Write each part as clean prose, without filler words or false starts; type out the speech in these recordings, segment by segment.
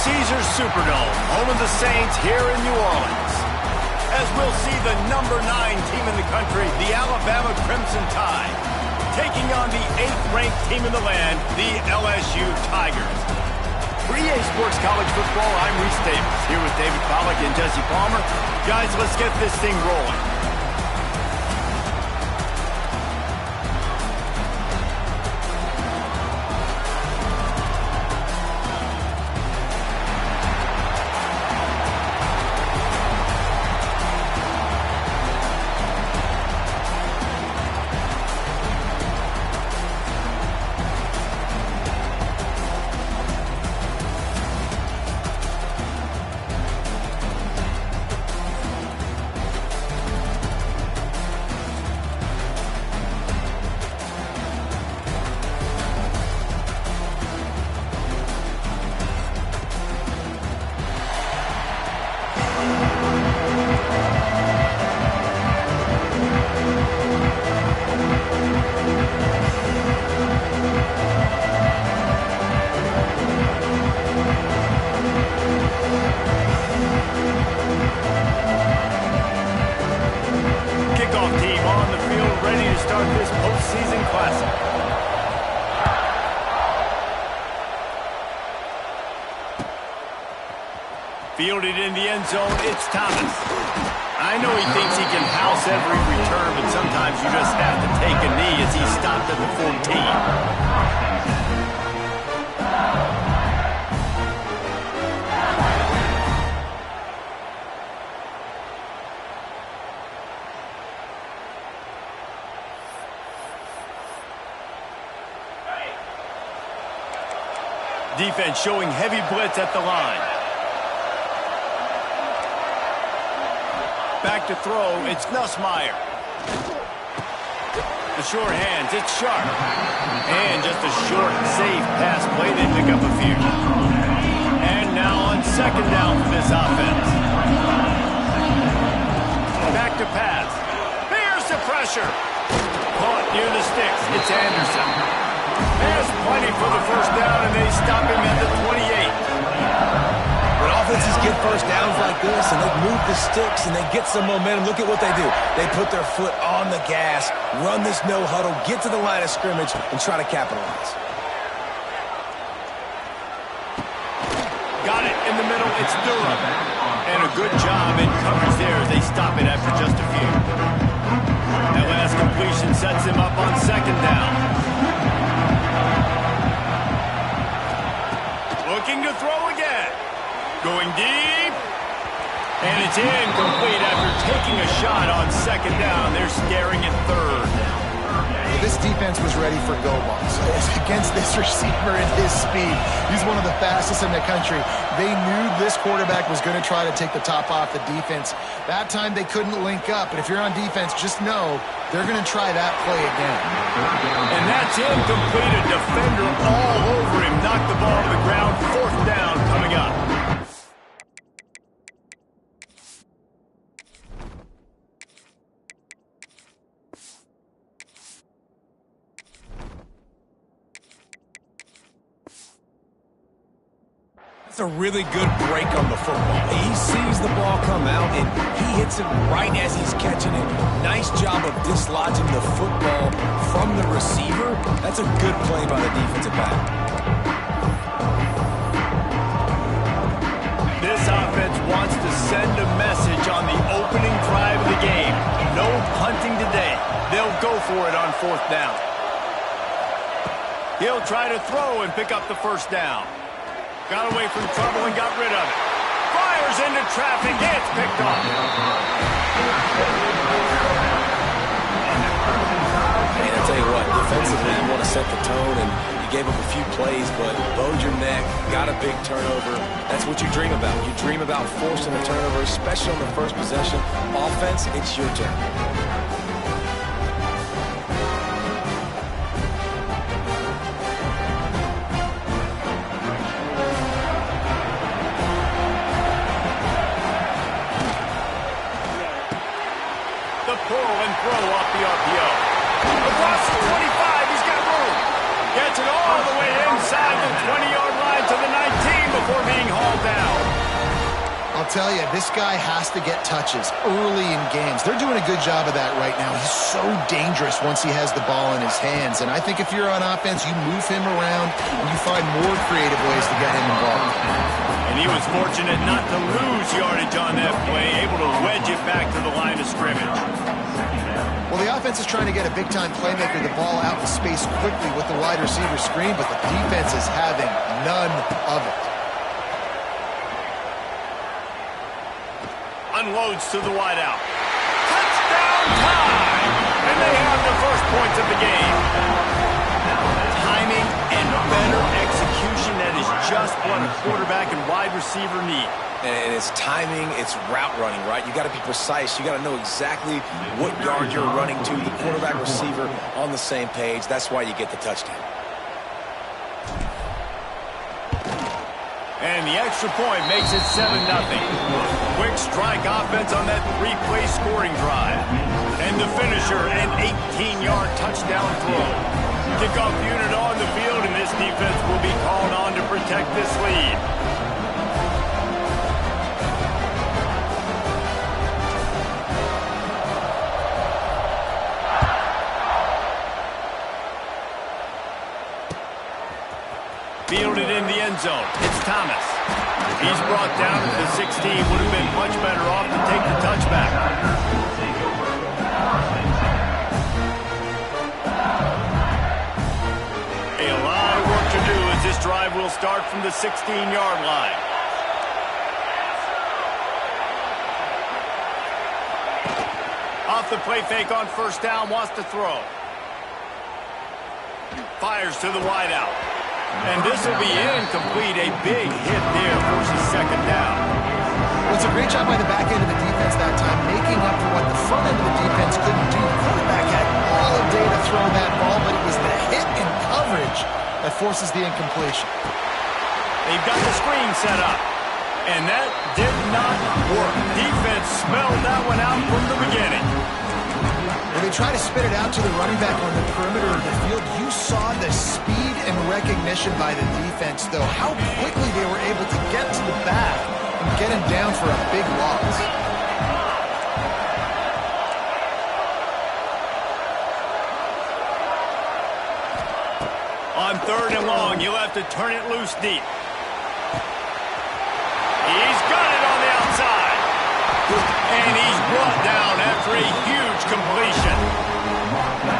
Caesars Superdome, home of the Saints here in New Orleans. As we'll see the number 9 team in the country, the Alabama Crimson Tide, taking on the 8th-ranked team in the land, the LSU Tigers. For EA Sports College Football, I'm Reese Davis, here with David Pollack and Jesse Palmer. Guys, let's get this thing rolling. Fielded in the end zone, it's Thomas. I know he thinks he can house every return, but sometimes you just have to take a knee as he stopped at the 14. Defense showing heavy blitz at the line. Back to throw, it's Nussmeier. The short hands, it's Sharp. And just a short, safe pass play, they pick up a few. And now on second down for this offense. Back to pass. Here's the pressure. Caught near the sticks, it's Anderson. There's plenty for the first down, and they stop him at the 28. When offenses get first downs like this and they move the sticks and they get some momentum, look at what they do. They put their foot on the gas, run this no huddle, get to the line of scrimmage, and try to capitalize. Got it in the middle, it's Durham. And a good job in coverage there as they stop it after just a few. That last completion sets him up on second down. Looking to throw again. Going deep. And it's incomplete after taking a shot on second down. They're staring at third. This defense was ready for go balls. Against this receiver and his speed, he's one of the fastest in the country. They knew this quarterback was going to try to take the top off the defense. That time they couldn't link up. But if you're on defense, just know they're going to try that play again. And that's incomplete. A defender all over him. Knocked the ball to the ground. Fourth down coming up. That's a really good break on the football. He sees the ball come out, and he hits it right as he's catching it. Nice job of dislodging the football from the receiver. That's a good play by the defensive back. This offense wants to send a message on the opening drive of the game. No punting today. They'll go for it on fourth down. He'll try to throw and pick up the first down. Got away from trouble and got rid of it. Fires into traffic. It's picked off. And I tell you what, defensively, you want to set the tone, and you gave up a few plays, but bowed your neck, got a big turnover. That's what you dream about. You dream about forcing a turnover, especially on the first possession. Offense, it's your turn. Pull and throw off the RPO. Across the 25, he's got room. Gets it all the way inside the 20-yard line to the 19. before being hauled down. I'll tell you, this guy has to get touches early in games. They're doing a good job of that right now. He's so dangerous once he has the ball in his hands. And I think if you're on offense, you move him around and you find more creative ways to get him involved. And he was fortunate not to lose yardage on that play, able to wedge it back to the line of scrimmage. Well, the offense is trying to get a big-time playmaker the ball out in space quickly with the wide receiver screen, but the defense is having none of it. Unloads to the wideout. Touchdown time! And they have the first points of the game. Timing and better execution, that is just what a quarterback and wide receiver need. And it's timing, it's route running, right? You got to be precise. You got to know exactly what yard you're running to. The quarterback, receiver on the same page. That's why you get the touchdown. And the extra point makes it 7-0. Quick strike offense on that three-play scoring drive. And the finisher, an 18-yard touchdown throw. Kickoff unit on the field, and this defense will be called on to protect this lead. Fielded in the end zone. It's Thomas. He's brought down at the 16. Would have been much better off to take the touchback. A lot of work to do as this drive will start from the 16-yard line. Off the play fake on first down, wants to throw. Fires to the wideout. And this will be incomplete. A big hit there, forces second down. Well, it's a great job by the back end of the defense that time, making up for what the front end of the defense couldn't do. The quarterback had all day to throw that ball, but it was the hit and coverage that forces the incompletion. They've got the screen set up, and that did not work. Defense smelled that one out from the beginning. When they try to spit it out to the running back on the perimeter of the field, you saw the speed and recognition by the defense, though, how quickly they were able to get to the back and get him down for a big loss. On 3rd and long, you'll have to turn it loose deep. He's got it on the outside. And he's brought down after a huge completion.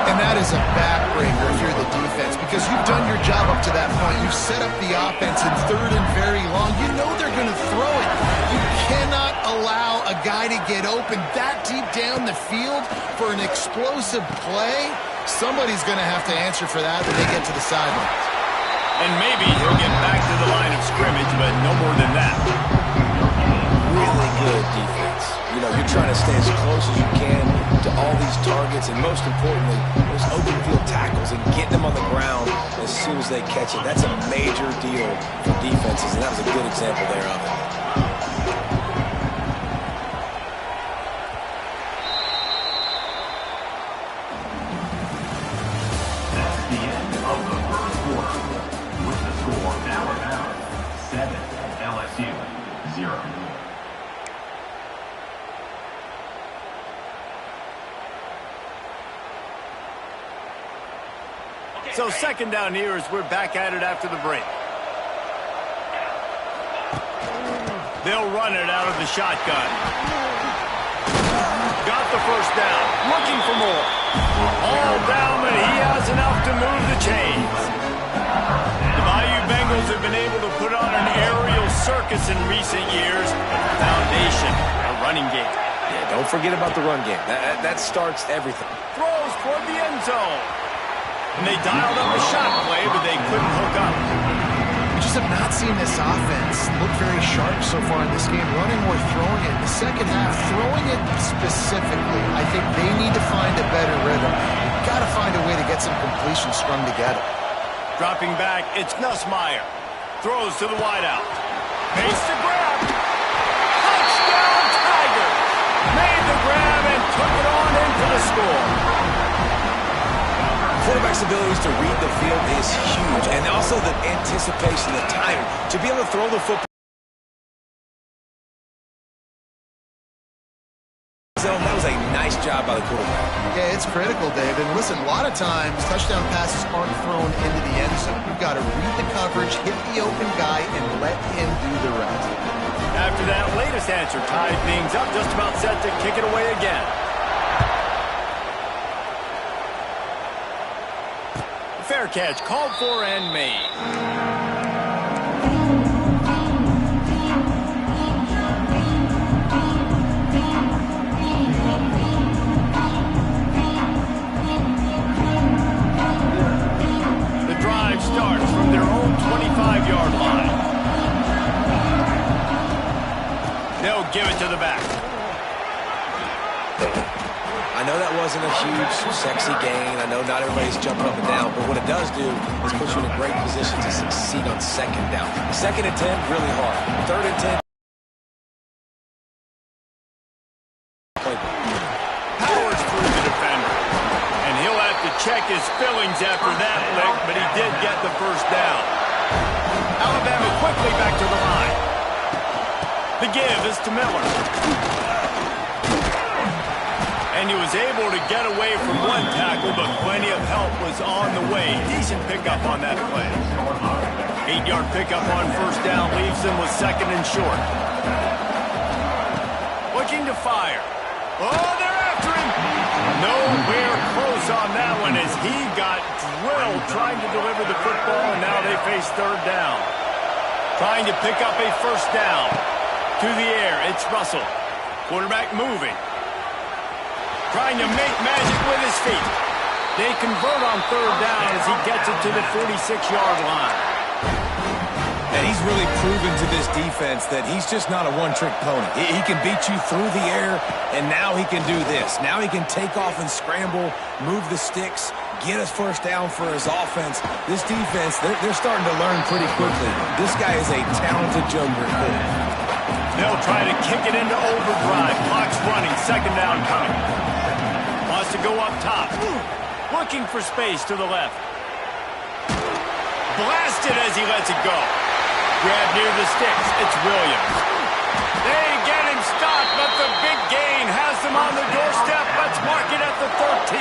And that is a backbreaker if you're the defense, because you've done your job up to that point. You've set up the offense in 3rd and very long. You know they're going to throw it. You cannot allow a guy to get open that deep down the field for an explosive play. Somebody's going to have to answer for that when they get to the sidelines. And maybe he'll get back to the line of scrimmage, but no more than that. Really good defense. You know, you're trying to stay as close as you can to all these targets, and most importantly, those open field tackles and getting them on the ground as soon as they catch it. That's a major deal for defenses, and that was a good example there of it. That's the end of the first quarter. With the score, Alabama 7, LSU 0. So second down here as we're back at it after the break. They'll run it out of the shotgun. Got the first down. Looking for more. All down, but he has enough to move the chains. The Bayou Bengals have been able to put on an aerial circus in recent years. Foundation, a running game. Yeah, don't forget about the run game. That starts everything. Throws toward the end zone. And they dialed up a shot play, but they couldn't hook up. We just have not seen this offense look very sharp so far in this game, running or throwing it. In the second half, throwing it specifically, I think they need to find a better rhythm. You've got to find a way to get some completions strung together. Dropping back, it's Nussmeier. Throws to the wideout. Makes the grab. Touchdown, Tigers! Made the grab and took it on in for the score. Quarterback quarterback's abilities to read the field is huge, and also the anticipation, the timing, to be able to throw the football. That was a nice job by the quarterback. Yeah, it's critical, Dave. And listen, a lot of times touchdown passes aren't thrown into the end zone. You've got to read the coverage, hit the open guy, and let him do the rest. After that latest answer tied things up, just about set to kick it away again. Fair catch called for and made. Starts from their own 25-yard line. They'll give it to the back. I know that wasn't a huge, sexy gain. I know not everybody's jumping up and down, but what it does do is put you in a great position to succeed on second down. Second and 10, really hard. Third and 10. Powers through the defender. And he'll have to check his fillings after that lick, but he did get the first down. Alabama quickly back to the line. The give is to Miller. And he was able to get away from one tackle, but plenty of help was on the way. Decent pickup on that play. 8-yard pickup on first down leaves him with second and short. Looking to fire. Oh, they're after him. Nowhere close on that one as he got drilled trying to deliver the football, and now they face third down. Trying to pick up a first down. To the air, it's Russell. Quarterback moving. Trying to make magic with his feet. They convert on third down as he gets it to the 46-yard line. And he's really proven to this defense that he's just not a one-trick pony. He can beat you through the air, and now he can do this. Now he can take off and scramble, move the sticks, get us first down for his offense. This defense, they're starting to learn pretty quickly. This guy is a talented jumper. They'll try to kick it into overdrive. Clock's running, second down coming. Wants to go up top. Looking for space to the left. Blasted as he lets it go. Grab near the sticks. It's Williams. They get him stopped, but the big gain has them on the doorstep. Let's mark it at the 13.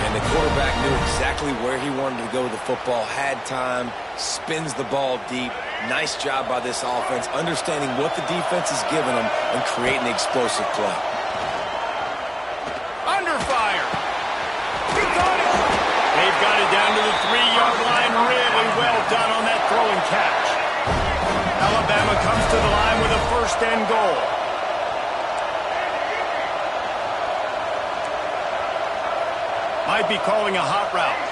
And the quarterback knew exactly where he wanted to go with the football, had time, spins the ball deep. Nice job by this offense, understanding what the defense is giving them and creating the explosive play. Under fire. He got it. They've got it down to the 3-yard line. Really well done on that throwing catch. Alabama comes to the line with a first and goal. Might be calling a hot route.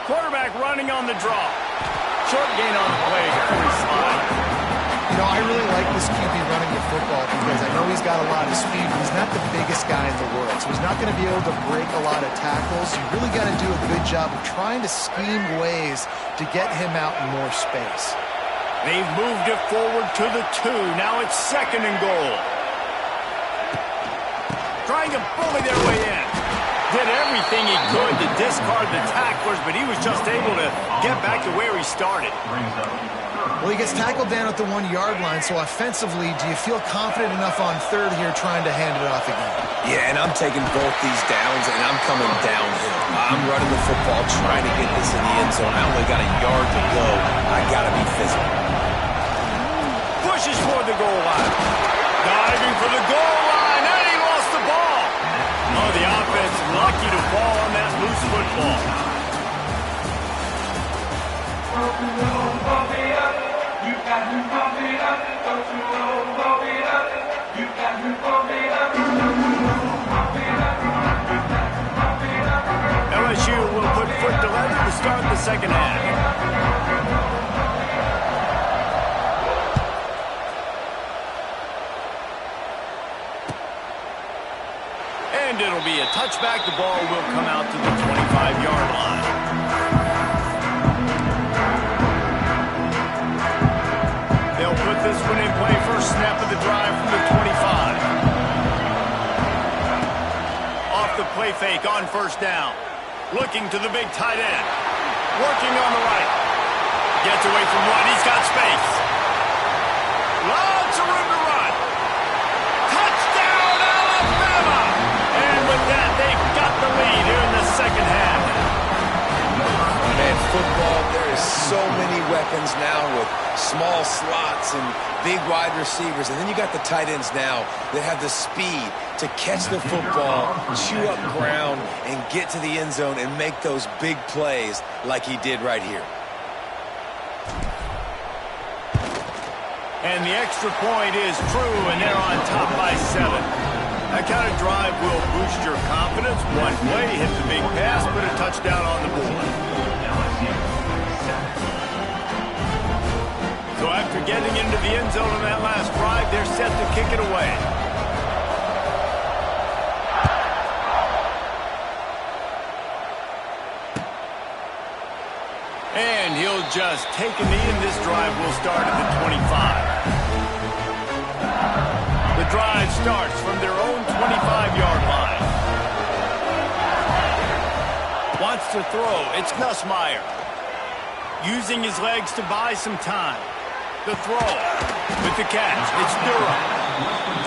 Quarterback running on the draw. Short gain on the play before he slides. You know, I really like this QB running the football because I know he's got a lot of speed, but he's not the biggest guy in the world, so he's not going to be able to break a lot of tackles. You really got to do a good job of trying to scheme ways to get him out in more space. They've moved it forward to the 2. Now it's second and goal. Trying to bully their way in. Did everything he could to discard the tacklers, but he was just able to get back to where he started. Well, he gets tackled down at the 1-yard line, so offensively, do you feel confident enough on third here trying to hand it off again? Yeah, and I'm taking both these downs, and I'm coming downhill. I'm running the football, trying to get this in the end zone. I only got a yard to go. I got to be physical. Pushes for the goal line. Diving for the goal line, and he lost the ball. Oh, the offense lucky to fall on that loose football. LSU will put foot to leather to start the second half. And it'll be a touchback. The ball will come out to the 25-yard line. the drive from the 25. Off the play fake on first down. Looking to the big tight end. Working on the right. Gets away from one. He's got space. Lots of room to run. Touchdown, Alabama! And with that, they've got the lead here in the second half. Man, football, there is so many weapons now with small slots and big wide receivers. And then you got the tight ends now that have the speed to catch the football, chew up ground, and get to the end zone and make those big plays like he did right here. And the extra point is true, and they're on top by 7. That kind of drive will boost your confidence. One play, hit the big pass, put a touchdown on the board. So after getting into the end zone on that last drive, they're set to kick it away. And he'll just take a knee, and this drive will start at the 25. The drive starts from their own 25-yard line. Wants to throw. It's Nussmeier. Using his legs to buy some time. The throw. With the catch. It's Durham.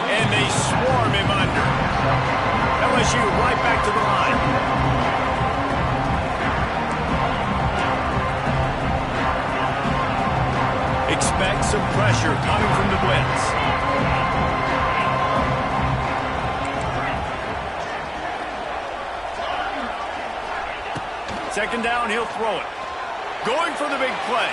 And they swarm him under. LSU right back to the line. Expect some pressure coming from the blitz. Second down, he'll throw it. Going for the big play.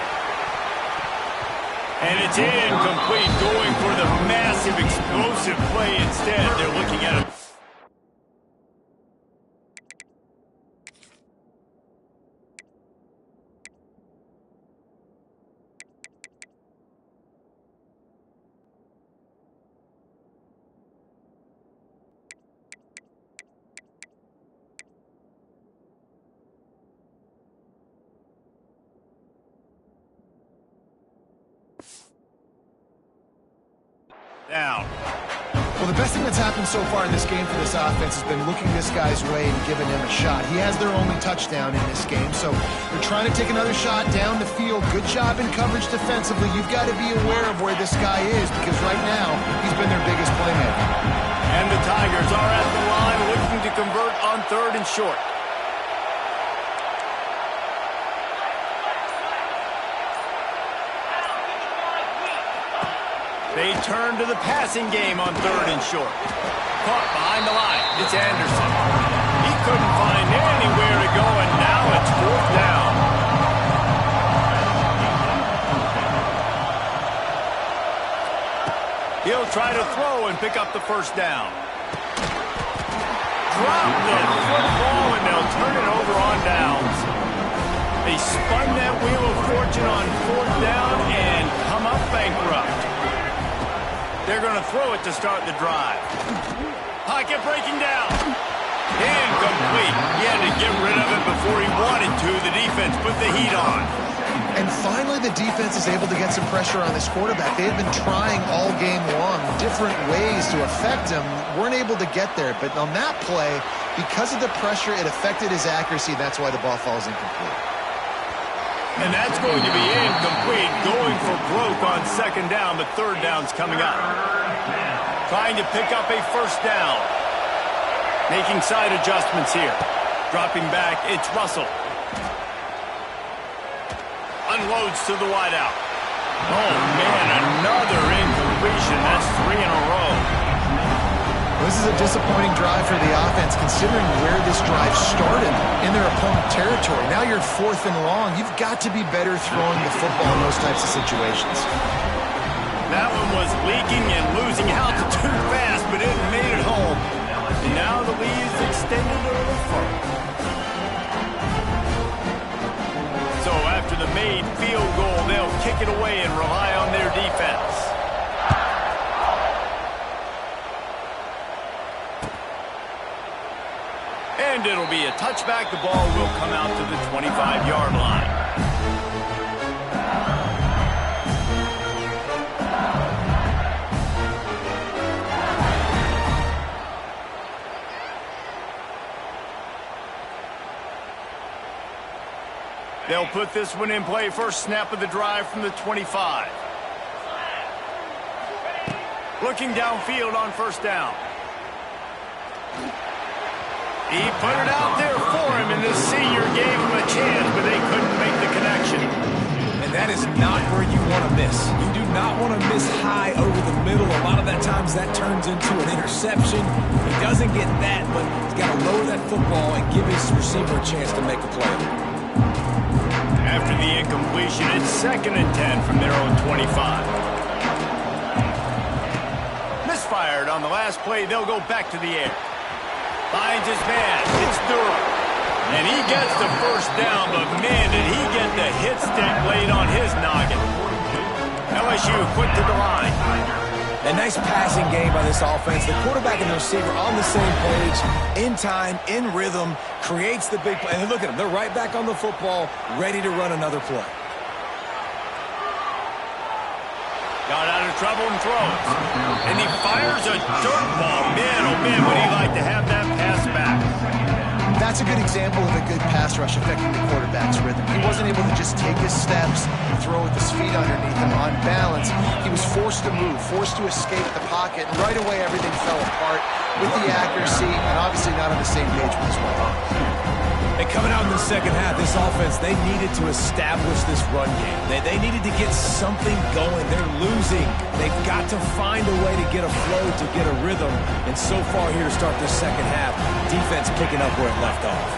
And it's incomplete. Going for the massive, explosive play instead. They're looking at it. Down. Well, the best thing that's happened so far in this game for this offense has been looking this guy's way and giving him a shot. He has their only touchdown in this game, so they're trying to take another shot down the field. Good job in coverage defensively. You've got to be aware of where this guy is because right now he's been their biggest playmaker. And the Tigers are at the line looking to convert on 3rd and short. They turn to the passing game on 3rd and short. Caught behind the line. It's Anderson. He couldn't find anywhere to go, and now it's 4th down. He'll try to throw and pick up the first down. Drop the football, and they'll turn it over on downs. They spun that wheel of fortune on 4th down and come up bankrupt. They're going to throw it to start the drive. Pocket breaking down. Incomplete. He had to get rid of it before he wanted to. The defense put the heat on. And finally, the defense is able to get some pressure on this quarterback. They had been trying all game long different ways to affect him. Weren't able to get there. But on that play, because of the pressure, it affected his accuracy. That's why the ball falls incomplete. And that's going to be incomplete. Going for broke on 2nd down, but 3rd down's coming up. Trying to pick up a 1st down. Making side adjustments here. Dropping back, it's Russell. Unloads to the wideout. Oh, man, another incompletion. That's 3 in a row. This is a disappointing drive for the offense considering where this drive started in their opponent territory. Now you're 4th and long. You've got to be better throwing the football in those types of situations. That one was leaking and losing altitude fast, but it made it home. And now the lead is extended a little further. So after the made field goal, they'll kick it away and rely on their defense. And it'll be a touchback. The ball will come out to the 25-yard line. They'll put this one in play first snap of the drive from the 25. Looking downfield on first down. He put it out there for him, and the senior gave him a chance, but they couldn't make the connection. And that is not where you want to miss. You do not want to miss high over the middle. A lot of that times that turns into an interception. He doesn't get that, but he's got to lower that football and give his receiver a chance to make a play. After the incompletion, it's 2nd and 10 from their own 25. Misfired on the last play. They'll go back to the air. Finds his man. It's Durham. And he gets the first down, but man, did he get the hit stick laid on his noggin. LSU quick to the line. A nice passing game by this offense. The quarterback and the receiver on the same page, in time, in rhythm, creates the big play. And look at them. They're right back on the football, ready to run another play. Got out of trouble and throws. And he fires a dirt ball. Man, oh man, would he like to have that pass back. That's a good example of a good pass rush affecting the quarterback's rhythm. He wasn't able to just take his steps and throw with his feet underneath him on balance. He was forced to move, forced to escape the pocket, and right away everything fell apart with the accuracy and obviously not on the same page with his weapon. And coming out in the second half, this offense, they needed to establish this run game. They needed to get something going. They're losing. They've got to find a way to get a flow, to get a rhythm. And so far here to start this second half, defense picking up where it left off.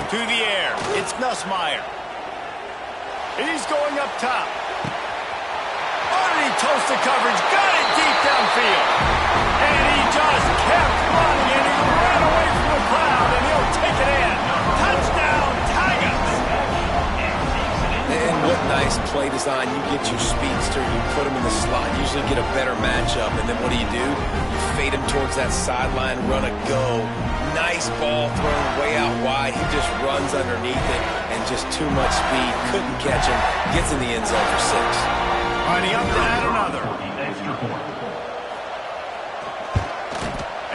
To the air. It's Nussmeier. He's going up top. Underneath toasted coverage. Got it deep downfield. And he just kept running, and he ran away from the crowd, and he'll take it in. Touchdown, Tigers! And what nice play design. You get your speedster, you put him in the slot, usually get a better matchup, and then what do? You fade him towards that sideline, run a go. Nice ball thrown way out wide. He just runs underneath it, and just too much speed. Couldn't catch him. Gets in the end zone for 6. Lining up to add another.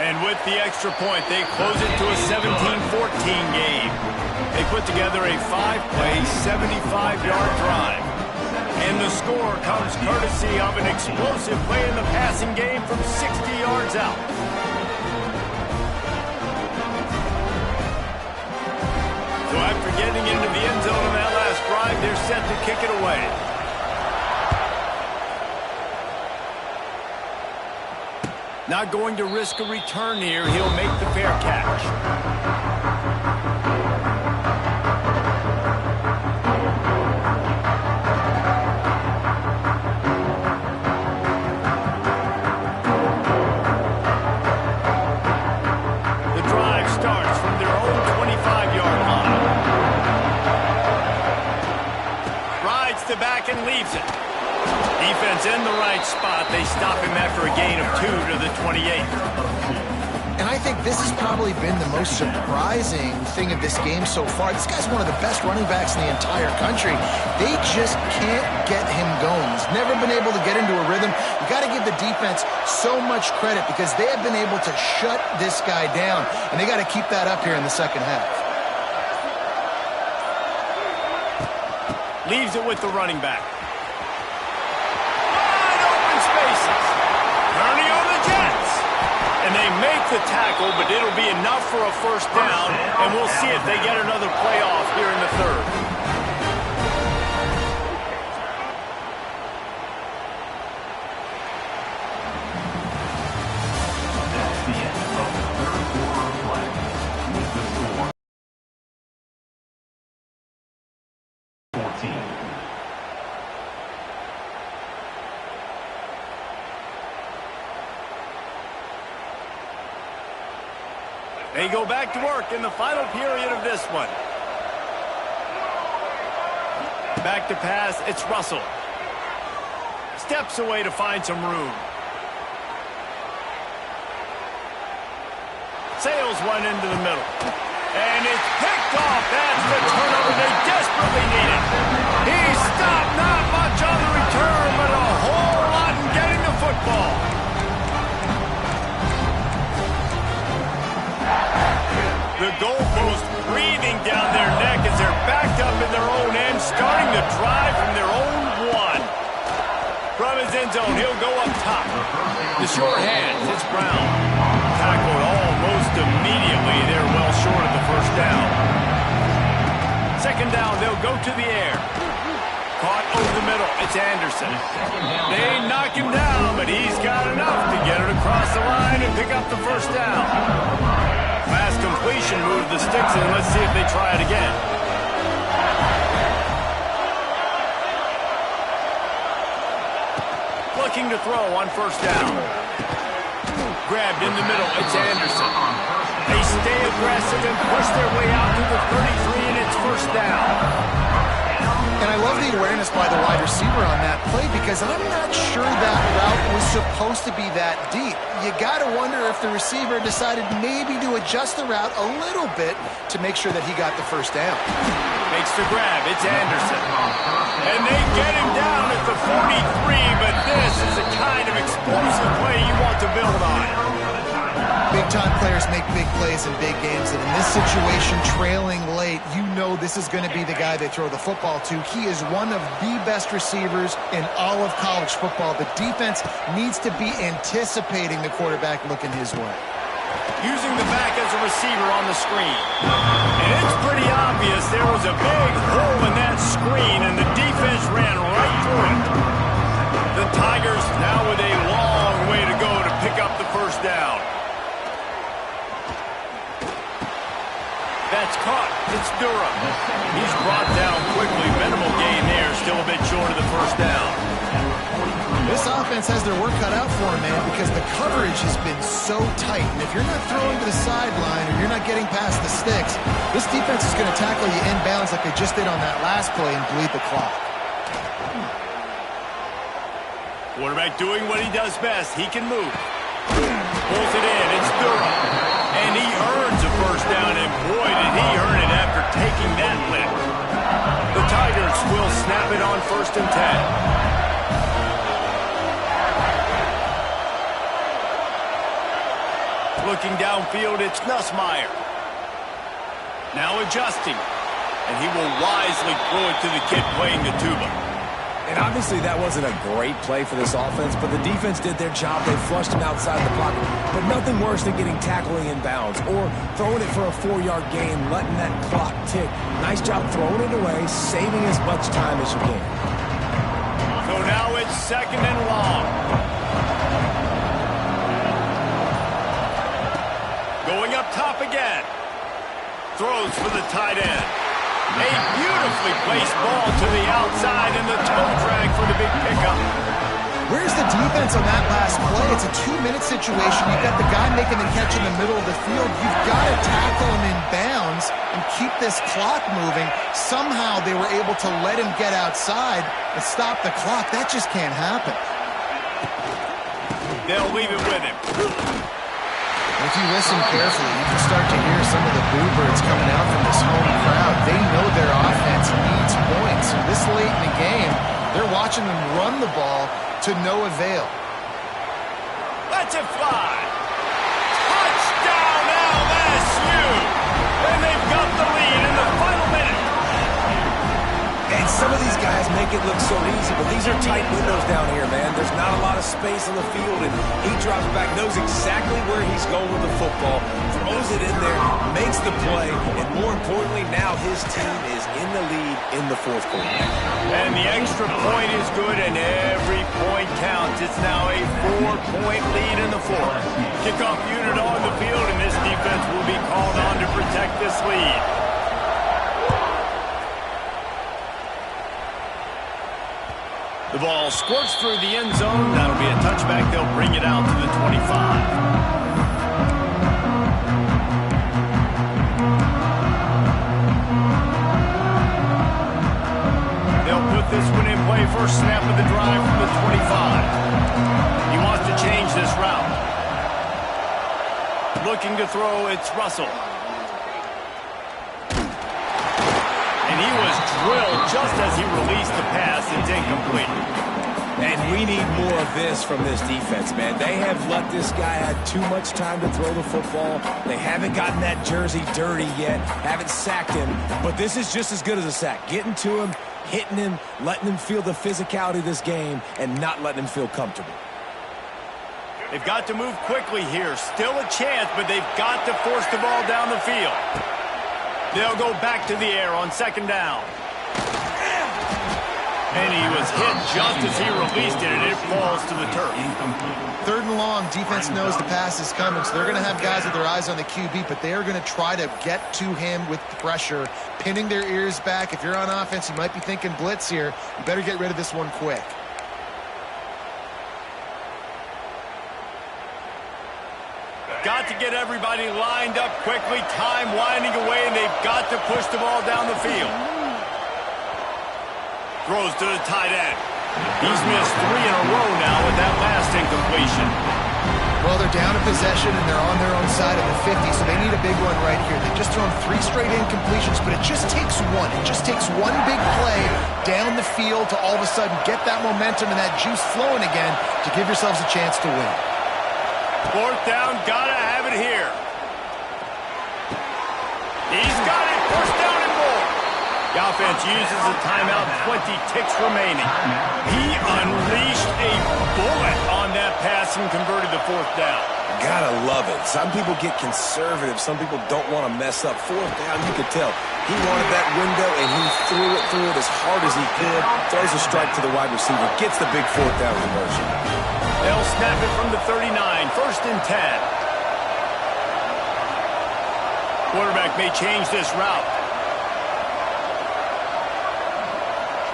And with the extra point, they close it to a 17-14 game. They put together a 5-play, 75-yard drive. And the score comes courtesy of an explosive play in the passing game from 60 yards out. So after getting into the end zone on that last drive, they're set to kick it away. Not going to risk a return here. He'll make the fair catch. The drive starts from their own 25-yard line. Rides to back and leaves it. Defense in the right spot. They stop him after a gain of 2 to the 28. And I think this has probably been the most surprising thing of this game so far. This guy's one of the best running backs in the entire country. They just can't get him going. He's never been able to get into a rhythm. You got to give the defense so much credit because they have been able to shut this guy down, and they got to keep that up here in the second half. Leaves it with the running back. Kearney on the Jets. And they make the tackle, but it'll be enough for a first down, and we'll see if they get another playoff here in the third. That's the end of the third quarter of play. With the score 14. They go back to work in the final period of this one. Back to pass, it's Russell. Steps away to find some room. Sails one into the middle. And it's picked off. That's the turnover they desperately needed. He stopped not much on the return, but a whole lot in getting the football. The goalpost breathing sure hands. It's Brown. Tackled almost immediately. They're well short of the first down. Second down, they'll go to the air. Caught over the middle. It's Anderson. They knock him down, but he's got enough to get it across the line and pick up the first down. Fast completion, move the sticks in. Let's see if they try it again. Looking to throw on first down. Grabbed in the middle. It's Anderson. They stay aggressive and push their way out to the 33, and it's first down. And I love the awareness by the wide receiver on that play because I'm not sure that route was supposed to be that deep. You got to wonder if the receiver decided maybe to adjust the route a little bit to make sure that he got the first down. Makes the grab. It's Anderson. And they get him down at the 43, but this is the kind of explosive play you want to build on. Big-time players make big plays in big games, and in this situation, trailing late, you know this is going to be the guy they throw the football to. He is one of the best receivers in all of college football. The defense needs to be anticipating the quarterback looking his way. Using the back as a receiver on the screen. And it's pretty obvious there was a big hole in that screen, and the defense ran right through it. The Tigers now with a long way to go to pick up the first down. That's caught. It's Durham. He's brought down quickly. Minimal gain there. Still a bit short of the first down. This offense has their work cut out for them, man, because the coverage has been so tight. And if you're not throwing to the sideline or you're not getting past the sticks, this defense is going to tackle you inbounds like they just did on that last play and bleed the clock. Quarterback doing what he does best. He can move. Pulls it in. It's Durham. And he earns a first down, and boy, did he earn it after taking that lick. The Tigers will snap it on 1st and 10. Looking downfield, it's Nussmeier. Now adjusting. And he will wisely throw it to the kid playing the tuba. And obviously that wasn't a great play for this offense, but the defense did their job. They flushed him outside the pocket. But nothing worse than getting tackling in bounds or throwing it for a 4-yard gain, letting that clock tick. Nice job throwing it away, saving as much time as you can. So now it's 2nd and long. Going up top again. Throws for the tight end. A beautifully placed ball to the outside and the toe drag for the big pickup. Where's the defense on that last play? It's a 2-minute situation. You've got the guy making the catch in the middle of the field. You've got to tackle him in bounds and keep this clock moving. Somehow they were able to let him get outside and stop the clock. That just can't happen. They'll leave it with him. If you listen carefully, you can start to hear some of the boo birds coming out from this home crowd. They know their offense needs points. This late in the game, they're watching them run the ball to no avail. Let's it fly. Touchdown LSU! And they've got the lead in the final minute. And some of these guys make it look so easy, but these are tight windows down here, man. There's not a lot of space on the field, and he drops back, knows exactly where he's going with the football, throws it in there, makes the play, and more importantly, now his team is in the lead in the 4th quarter. And the extra point is good, and every point counts. It's now a 4-point lead in the 4th. Kickoff unit on the field, and this defense will be called on to protect this lead. The ball squirts through the end zone. That'll be a touchback. They'll bring it out to the 25. They'll put this one in play. First snap of the drive from the 25. He wants to change this route. Looking to throw, it's Russell. And he was drilled just as he released the pass. It's incomplete. And we need more of this from this defense, man. They have let this guy have too much time to throw the football. They haven't gotten that jersey dirty yet, haven't sacked him. But this is just as good as a sack. Getting to him, hitting him, letting him feel the physicality of this game, and not letting him feel comfortable. They've got to move quickly here. Still a chance, but they've got to force the ball down the field. They'll go back to the air on second down. And he was hit just as he released it, and it falls to the turf. Third and long, defense knows the pass is coming, so they're going to have guys with their eyes on the QB, but they are going to try to get to him with the pressure, pinning their ears back. If you're on offense, you might be thinking blitz here. You better get rid of this one quick. Got to get everybody lined up quickly, time winding away, and they've got to push the ball down the field. Throws to the tight end. He's missed 3 in a row now with that last incompletion. Well, they're down a possession, and they're on their own side of the 50, so they need a big one right here. They've just thrown 3 straight incompletions, but it just takes one. It just takes one big play down the field to all of a sudden get that momentum and that juice flowing again to give yourselves a chance to win. Fourth down, gotta have it here. He's got it, first down and more. The offense uses a timeout, 20 ticks remaining. He unleashed a bullet on that pass and converted the fourth down. Gotta love it. Some people get conservative. Some people don't want to mess up. Fourth down, you could tell. He wanted that window, and he threw it as hard as he could. Throws a strike to the wide receiver. Gets the big fourth down conversion. They'll snap it from the 39, first and 10. Quarterback may change this route.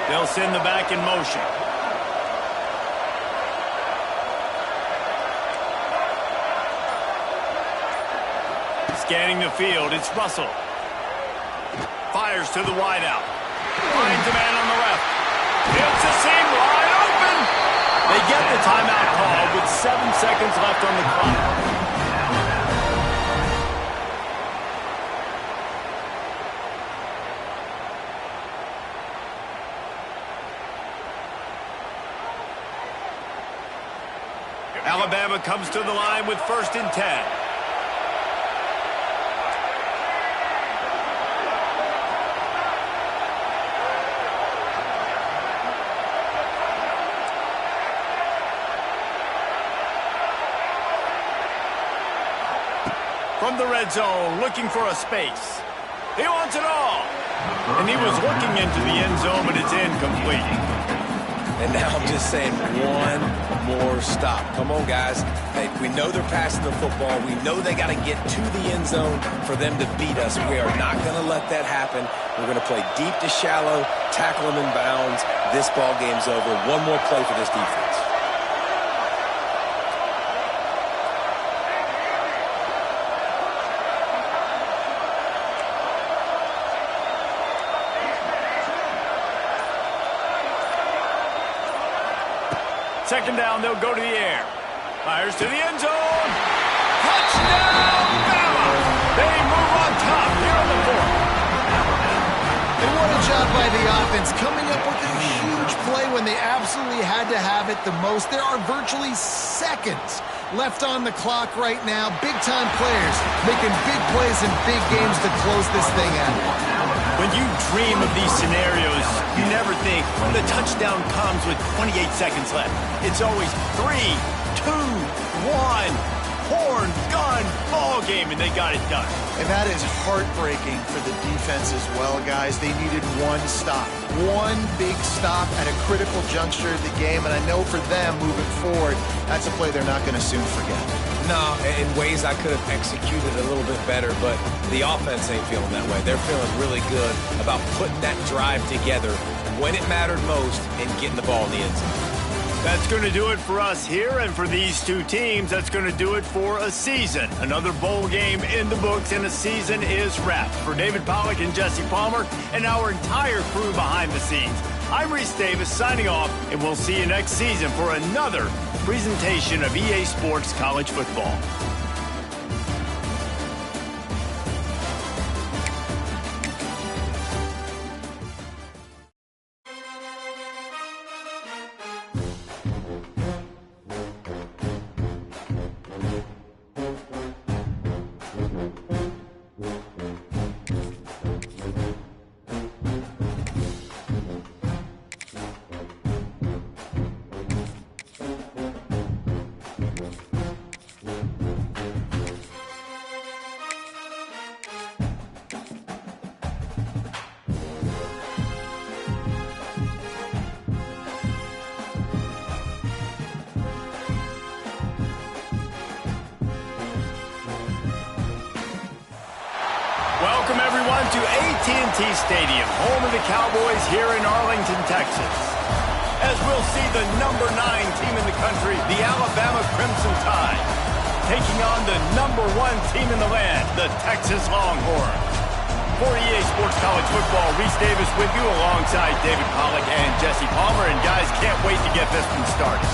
They'll send the back in motion. Scanning the field, it's Russell. Fires to the wideout. Finds a man on the left. Hits the seam, wide open. They get the timeout call with 7 seconds left on the clock. Alabama comes to the line with first and 10. From the red zone, looking for a space. He wants it all. And he was looking into the end zone, but it's incomplete. And now I'm just saying, one more stop. Come on, guys. Hey, we know they're passing the football. We know they got to get to the end zone for them to beat us. We are not going to let that happen. We're going to play deep to shallow, tackle them in bounds. This ball game's over. One more play for this defense. Second down, they'll go to the air. Fires to the end zone. Touchdown, Bama! They move on top here on the fourth. And what a job by the offense, coming up with a huge play when they absolutely had to have it the most. There are virtually seconds left on the clock right now. Big-time players making big plays in big games to close this thing out. When you dream of these scenarios, you never think the touchdown comes with 28 seconds left. It's always 3, 2, 1, horn, gun, ball game, and they got it done. And that is heartbreaking for the defense as well, guys. They needed one stop, one big stop at a critical juncture of the game, and I know for them moving forward, that's a play they're not going to soon forget. No, in ways I could have executed a little bit better, but the offense ain't feeling that way. They're feeling really good about putting that drive together when it mattered most and getting the ball in the end zone. That's going to do it for us here, and for these two teams, that's going to do it for a season. Another bowl game in the books, and a season is wrapped. For David Pollack and Jesse Palmer and our entire crew behind the scenes, I'm Reese Davis signing off, and we'll see you next season for another presentation of EA Sports College Football. AT&T Stadium, home of the Cowboys here in Arlington, Texas. As we'll see the number 9 team in the country, the Alabama Crimson Tide, taking on the number 1 team in the land, the Texas Longhorns. For EA Sports College Football, Reese Davis with you alongside David Pollack and Jesse Palmer. And guys, can't wait to get this one started.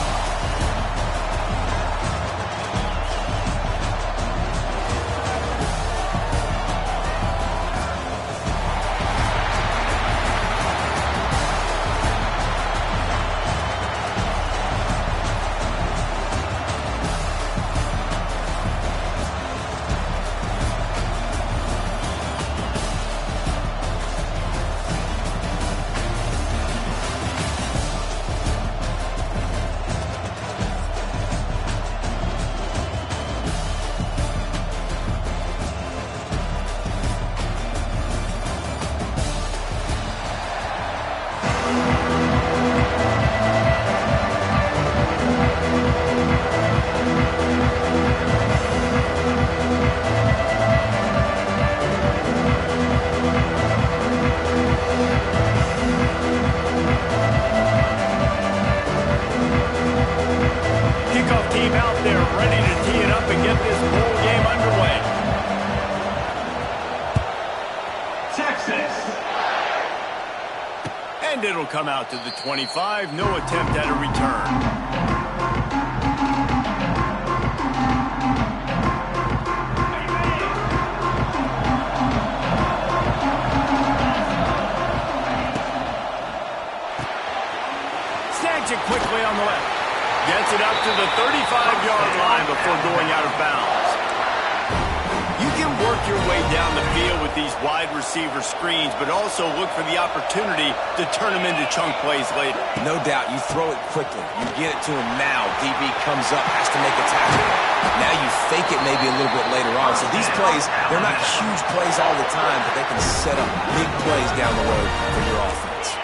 And it'll come out to the 25. No attempt at a return. Snags it quickly on the left. Gets it up to the 35-yard line before going out of bounds. You can work your way down the field with these wide receiver screens, but also look for the opportunity to turn them into chunk plays later. No doubt, you throw it quickly. You get it to him now. DB comes up, has to make a tackle. Now you fake it maybe a little bit later on. So these plays, they're not huge plays all the time, but they can set up big plays down the road for your offense.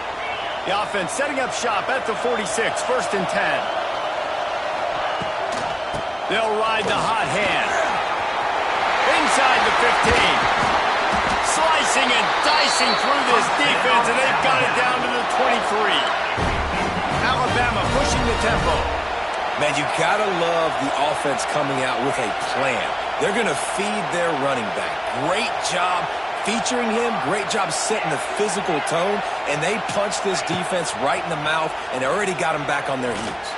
The offense setting up shop at the 46, 1st and 10. They'll ride the hot hand. Inside the 15. Slicing and dicing through this defense, and they've got it down to the 23. Alabama pushing the tempo. Man, you gotta love the offense coming out with a plan. They're gonna feed their running back. Great job featuring him. Great job setting the physical tone, and they punched this defense right in the mouth, and they already got them back on their heels.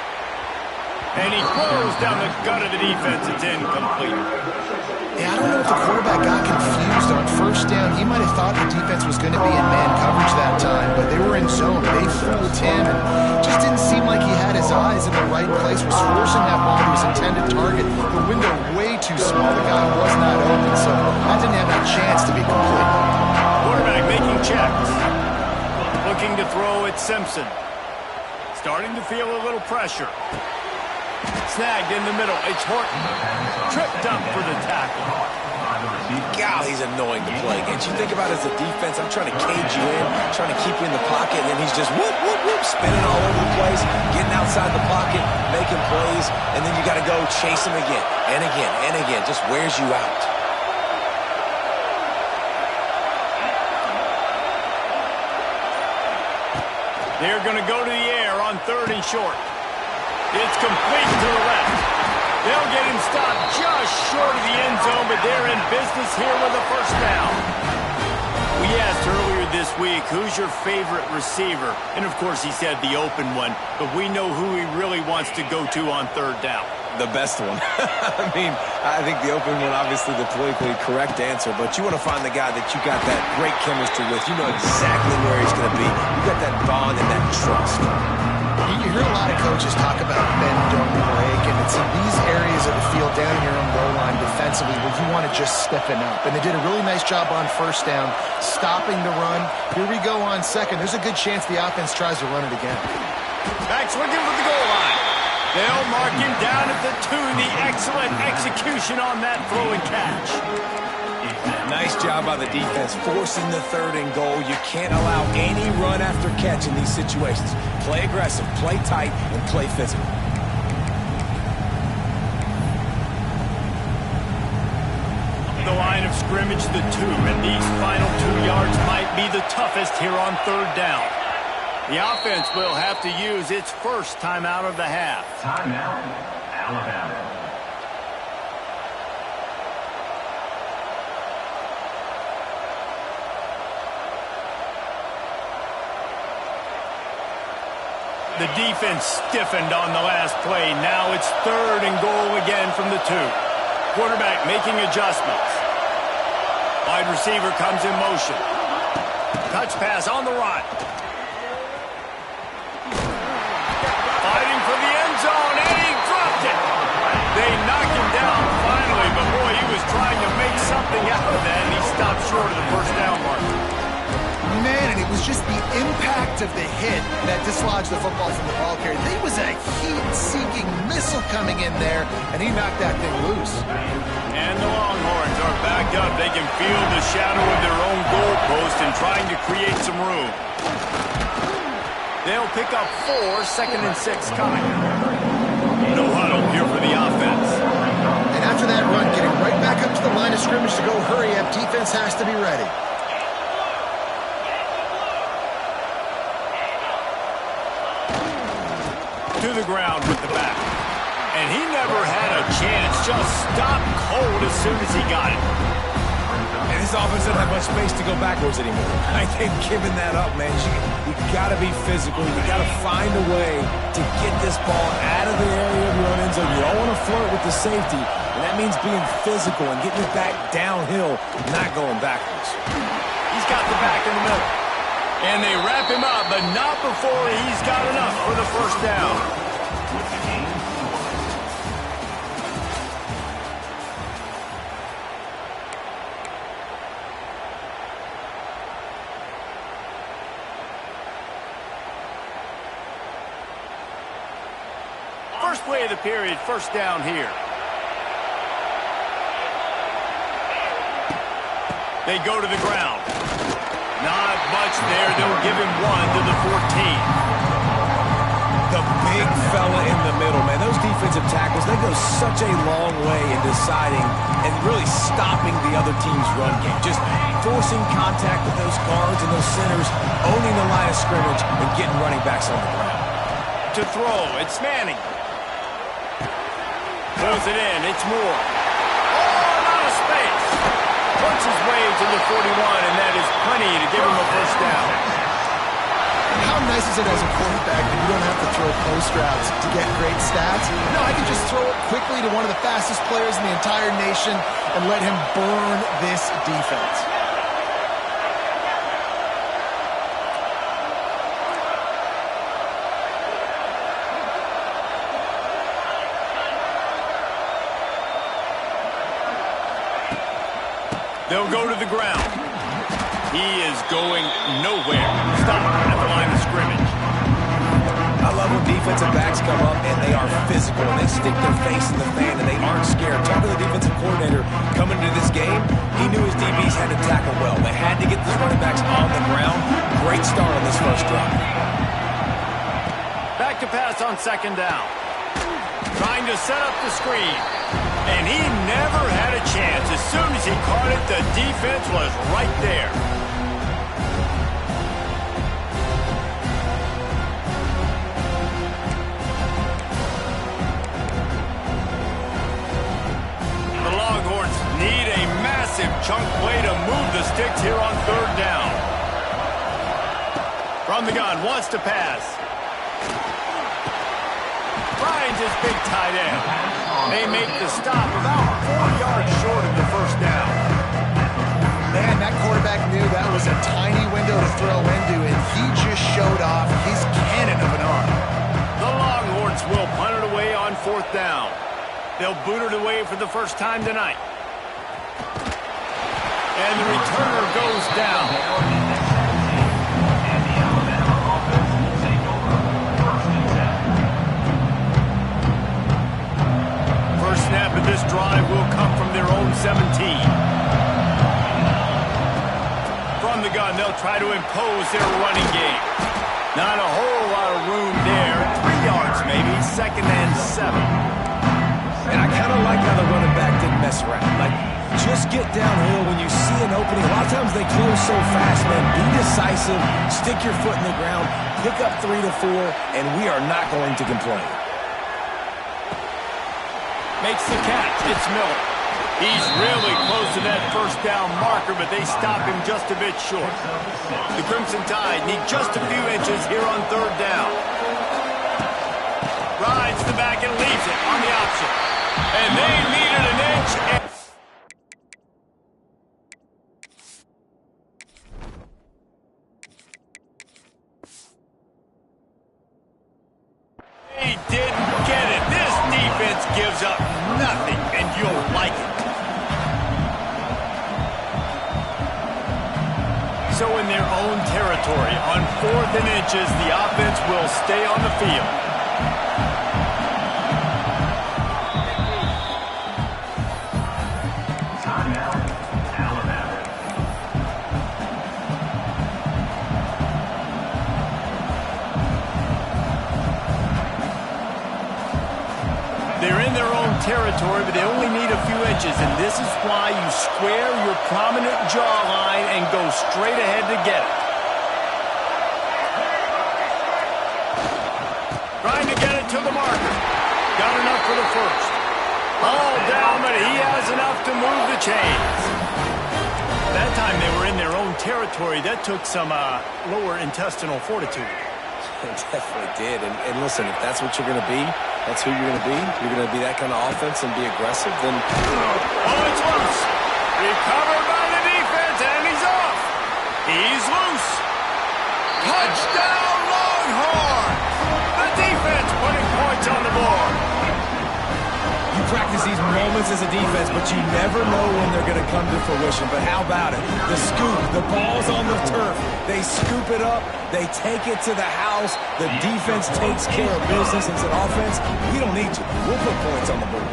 And he throws down the gut of the defense. It's incomplete. Yeah, I don't know if the quarterback got confused on 1st down. He might have thought the defense was going to be in man coverage that time, but they were in zone. They fooled him, and just didn't seem like he had his eyes in the right place, was forcing that ball to his intended target. The window way too small. The guy was not open, so that didn't have a chance to be complete. Quarterback making checks. Looking to throw at Simpson. Starting to feel a little pressure. Snagged in the middle. It's Horton. Tripped up for the tackle. God, he's annoying to play against. You think about it as a defense, I'm trying to cage you in, trying to keep you in the pocket, and then he's just whoop, whoop, whoop, spinning all over the place, getting outside the pocket, making plays, and then you got to go chase him again, and again, and again. Just wears you out. They're going to go to the air on 3rd and short. It's complete to the left. They'll get him stopped just short of the end zone, but they're in business here with a 1st down. We asked earlier this week, who's your favorite receiver? And, of course, he said the open one, but we know who he really wants to go to on 3rd down. The best one. I mean, I think the open one, obviously the politically correct answer, but you want to find the guy that you got that great chemistry with. You know exactly where he's going to be. You got that bond and that trust. You hear a lot of coaches talk about bend, don't break, and it's in these areas of the field down in your own goal line defensively where you want to just stiffen up. And they did a really nice job on 1st down, stopping the run. Here we go on 2nd. There's a good chance the offense tries to run it again. Backs looking for the goal line. They'll mark him down at the 2. The excellent execution on that throw and catch. Nice job by the defense, forcing the 3rd and goal. You can't allow any run after catch in these situations. Play aggressive, play tight, and play physical. The line of of scrimmage, the 2, and these final 2 yards might be the toughest here on 3rd down. The offense will have to use its first timeout of the half. Timeout, Alabama. The defense stiffened on the last play. Now it's 3rd and goal again from the 2. Quarterback making adjustments. Wide receiver comes in motion. Touch pass on the run. Fighting for the end zone, and he dropped it. They knocked him down finally, but boy, he was trying to make something out of that, and he stopped short of the first down mark. Man, and it was just the impact of the hit that dislodged the football from the ball carrier. There was a heat-seeking missile coming in there, and he knocked that thing loose. And the Longhorns are backed up. They can feel the shadow of their own goalpost and trying to create some room. They'll pick up 4, 2nd and 6 coming. No huddle here for the offense. And after that run, getting right back up to the line of scrimmage to go hurry up, defense has to be ready. To the ground with the back. And he never had a chance. Just stopped cold as soon as he got it. And this offense doesn't have much space to go backwards anymore. I think giving that up, man. You got to be physical. You got to find a way to get this ball out of the area of your own end zone. You don't want to flirt with the safety, and that means being physical and getting it back downhill, not going backwards. He's got the back in the middle. And they wrap him up, but not before he's got enough for the first down. First play of the period, first down here. They go to the ground. Not much there. They'll give him 1 to the 14. The big fella in the middle, man. Those defensive tackles, they go such a long way in deciding and really stopping the other team's run game. Just forcing contact with those guards and those centers, owning the line of scrimmage, and getting running backs on the ground. To throw, it's Manning. Throws it in, it's Moore. Oh, out of space. Works his way to the 41, and that is plenty to give him a first down. How nice is it as a quarterback that you don't have to throw post routes to get great stats? No, I can just throw it quickly to one of the fastest players in the entire nation and let him burn this defense. They'll go to the ground. He is going nowhere. Stop at the line of scrimmage. I love when defensive backs come up and they are physical and they stick their face in the fan and they aren't scared. Talk to the defensive coordinator coming into this game. He knew his DBs had to tackle well. They had to get these running backs on the ground. Great start on this first drive. Back to pass on 2nd down. Trying to set up the screen. And he never had a chance. As soon as he caught it, the defense was right there. The Longhorns need a massive chunk play to move the sticks here on 3rd down. From the gun, wants to pass. Finds his big tight end. They make the stop about 4 yards short of the first down. Man, that quarterback knew that was a tiny window to throw into, and he just showed off his cannon of an arm. The Longhorns will punt it away on 4th down. They'll boot it away for the first time tonight. And the returner goes down. Snap of this drive will come from their own 17. From the gun, they'll try to impose their running game. Not a whole lot of room there. 3 yards maybe, 2nd and 7. And I kind of like how the running back didn't mess around. Like, just get downhill when you see an opening. A lot of times they close so fast, man. Be decisive, stick your foot in the ground, pick up 3 to 4, and we are not going to complain. Makes the catch. It's Miller. He's really close to that first down marker, but they stop him just a bit short. The Crimson Tide need just a few inches here on third down. Rides the back and leaves it on the option. And they needed an inch. They didn't get it. This defense gives up nothing, and you'll like it. So in their own territory, on 4th and inches, the offense will stay on the field. Timeout, Alabama. They're in their own territory, but they only need a few inches, and this is why you square your prominent jawline and go straight ahead to get it. Trying to get it to the marker. Got enough for the first. All down, but he has enough to move the chains. That time they were in their own territory. That took some lower intestinal fortitude. It definitely did. And listen, if that's what you're going to be, that's who you're going to be. You're going to be that kind of offense and be aggressive, then... Oh, it's loose. Recovered by the defense, and he's off. He's loose. Touchdown, Longhorns. The defense putting points on the board. You practice these moments as a defense, but you never know when they're going to come to fruition. But how about it? The scoop, the ball's on the turf. They scoop it up. They take it to the house. The defense takes care of business. It's an offense. We don't need you. We'll put points on the board.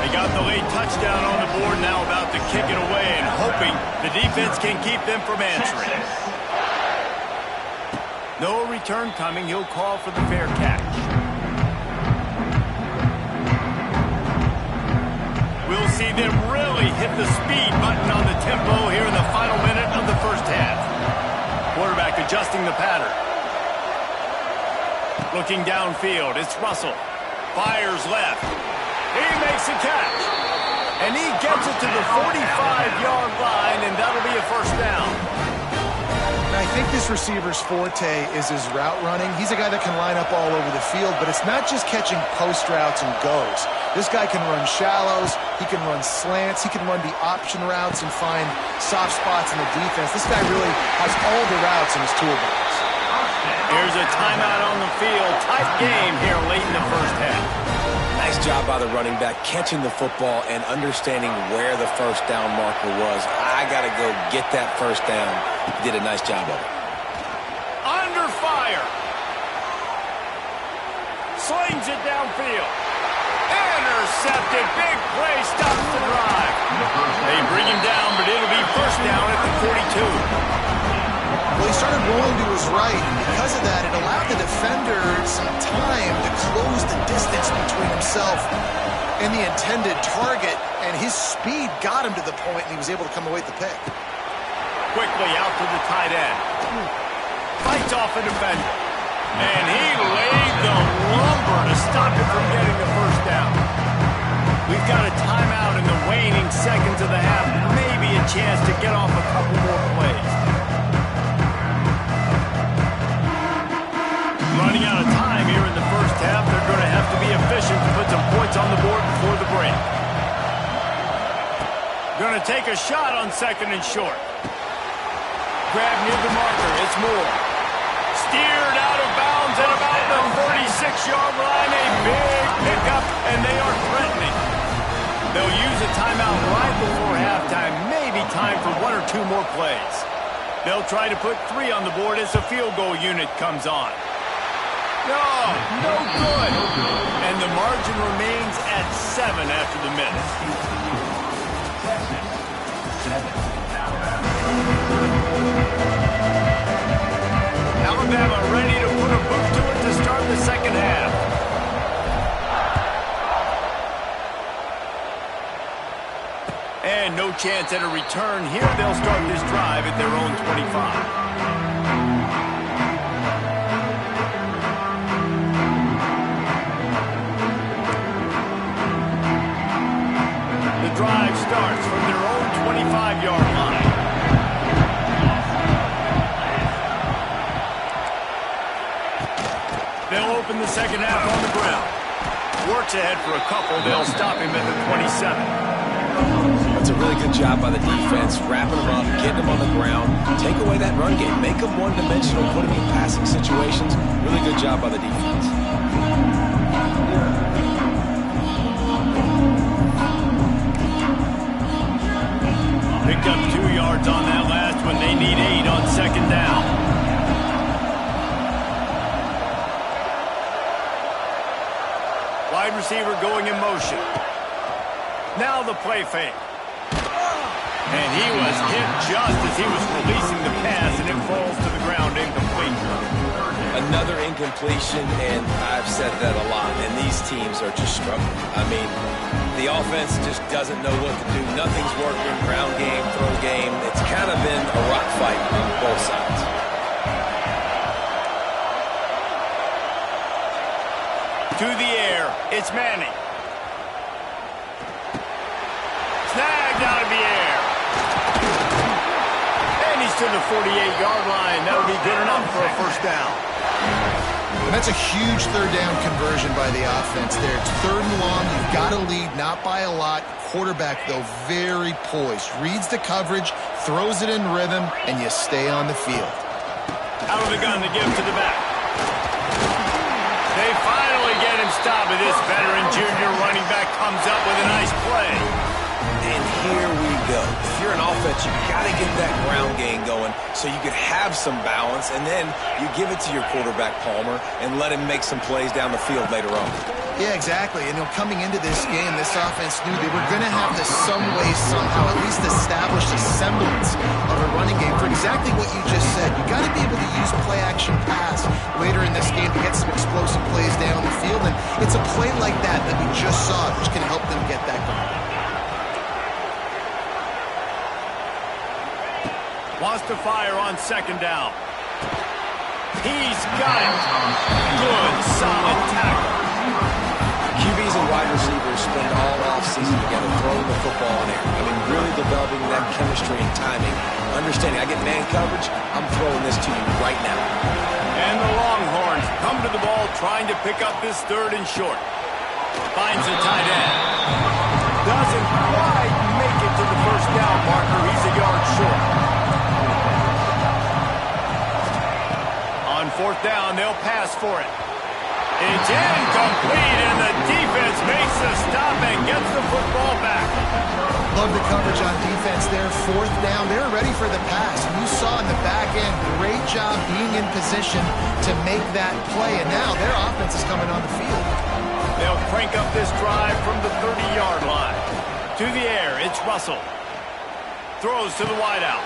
They got the late touchdown on the board, now about to kick it away and hoping the defense can keep them from answering. No return coming. He'll call for the fair catch. We'll see them really hit the speed button on the tempo here in the final minute of the first half. Quarterback adjusting the pattern. Looking downfield, it's Russell. Fires left. He makes a catch. And he gets it to the 45-yard line, and that'll be a first down. I think this receiver's forte is his route running. He's a guy that can line up all over the field, but it's not just catching post routes and goes. This guy can run shallows, he can run slants, he can run the option routes and find soft spots in the defense. This guy really has all the routes in his toolbox. Here's a timeout on the field. Tight game here late in the first half. Nice job by the running back catching the football and understanding where the first down marker was. I got to go get that first down. He did a nice job of it. Under fire. Slings it downfield. Intercepted. Big play. Stops the drive. They bring him down, but it'll be first down at the 42. Well, he started rolling to his right, and because of that, it allowed the defender some time to close the distance between himself and the intended target, and his speed got him to the point, and he was able to come away with the pick. Quickly out to the tight end. Fights off a defender. And he laid the lumber to stop him from getting the first down. We've got a timeout in the waning seconds of the half, maybe a chance to get off a couple more plays. Running out of time here in the first half. They're going to have to be efficient to put some points on the board before the break. Going to take a shot on second and short. Grab near the marker. It's Moore. Steered out of bounds at about the 46-yard line. A big pickup, and they are threatening. They'll use a timeout right before halftime. Maybe time for one or two more plays. They'll try to put 3 on the board as the field goal unit comes on. No good. And the margin remains at 7 after the miss. Alabama ready to put a boot to it to start the second half. And no chance at a return here. They'll start this drive at their own 25. Drive starts from their own 25-yard line. They'll open the second half on the ground. Works ahead for a couple. They'll stop him at the 27. That's a really good job by the defense, wrapping them up, getting them on the ground. Take away that run game. Make them one-dimensional, put them in passing situations. Really good job by the defense. Picked up 2 yards on that last one. They need 8 on second down. Wide receiver going in motion. Now the play fake. And he was hit just as he was releasing the pass, and it falls to the ground incomplete. Another incompletion, and I've said that a lot, and these teams are just struggling. I mean, the offense just doesn't know what to do. Nothing's working. Ground game, throw game. It's kind of been a rock fight on both sides. To the air, it's Manning. Snagged out of the air. And he's to the 48-yard line. That'll be good enough for a first down. And that's a huge third down conversion by the offense there. It's 3rd and long. You've got to lead, not by a lot. Quarterback, though, very poised. Reads the coverage, throws it in rhythm, and you stay on the field. Out of the gun to give to the back. They finally get him stopped, but this veteran junior running back comes up with a nice play. And here we go. If you're an offense, you got to get that ground game going so you could have some balance, and then you give it to your quarterback, Palmer, and let him make some plays down the field later on. Yeah, exactly. And coming into this game, this offense knew they were going to have to some way, somehow, at least establish a semblance of a running game for exactly what you just said. You got to be able to use play-action pass later in this game to get some explosive plays down the field, and it's a play like that that we just saw which can help them get that going. Wants to fire on second down. He's got it. Good, solid tackle. QBs and wide receivers spend all offseason together throwing the football in air. I mean, really developing that chemistry and timing. Understanding, I get man coverage, I'm throwing this to you right now. And the Longhorns come to the ball trying to pick up this 3rd and short. Finds a tight end. Doesn't quite make it to the first down marker. He's a yard short. On 4th down, they'll pass for it. It's incomplete, and the defense makes the stop and gets the football back. Love the coverage on defense there. 4th down, they were ready for the pass. You saw in the back end, great job being in position to make that play, and now their offense is coming on the field. They'll crank up this drive from the 30-yard line. To the air, it's Russell. Throws to the wideout.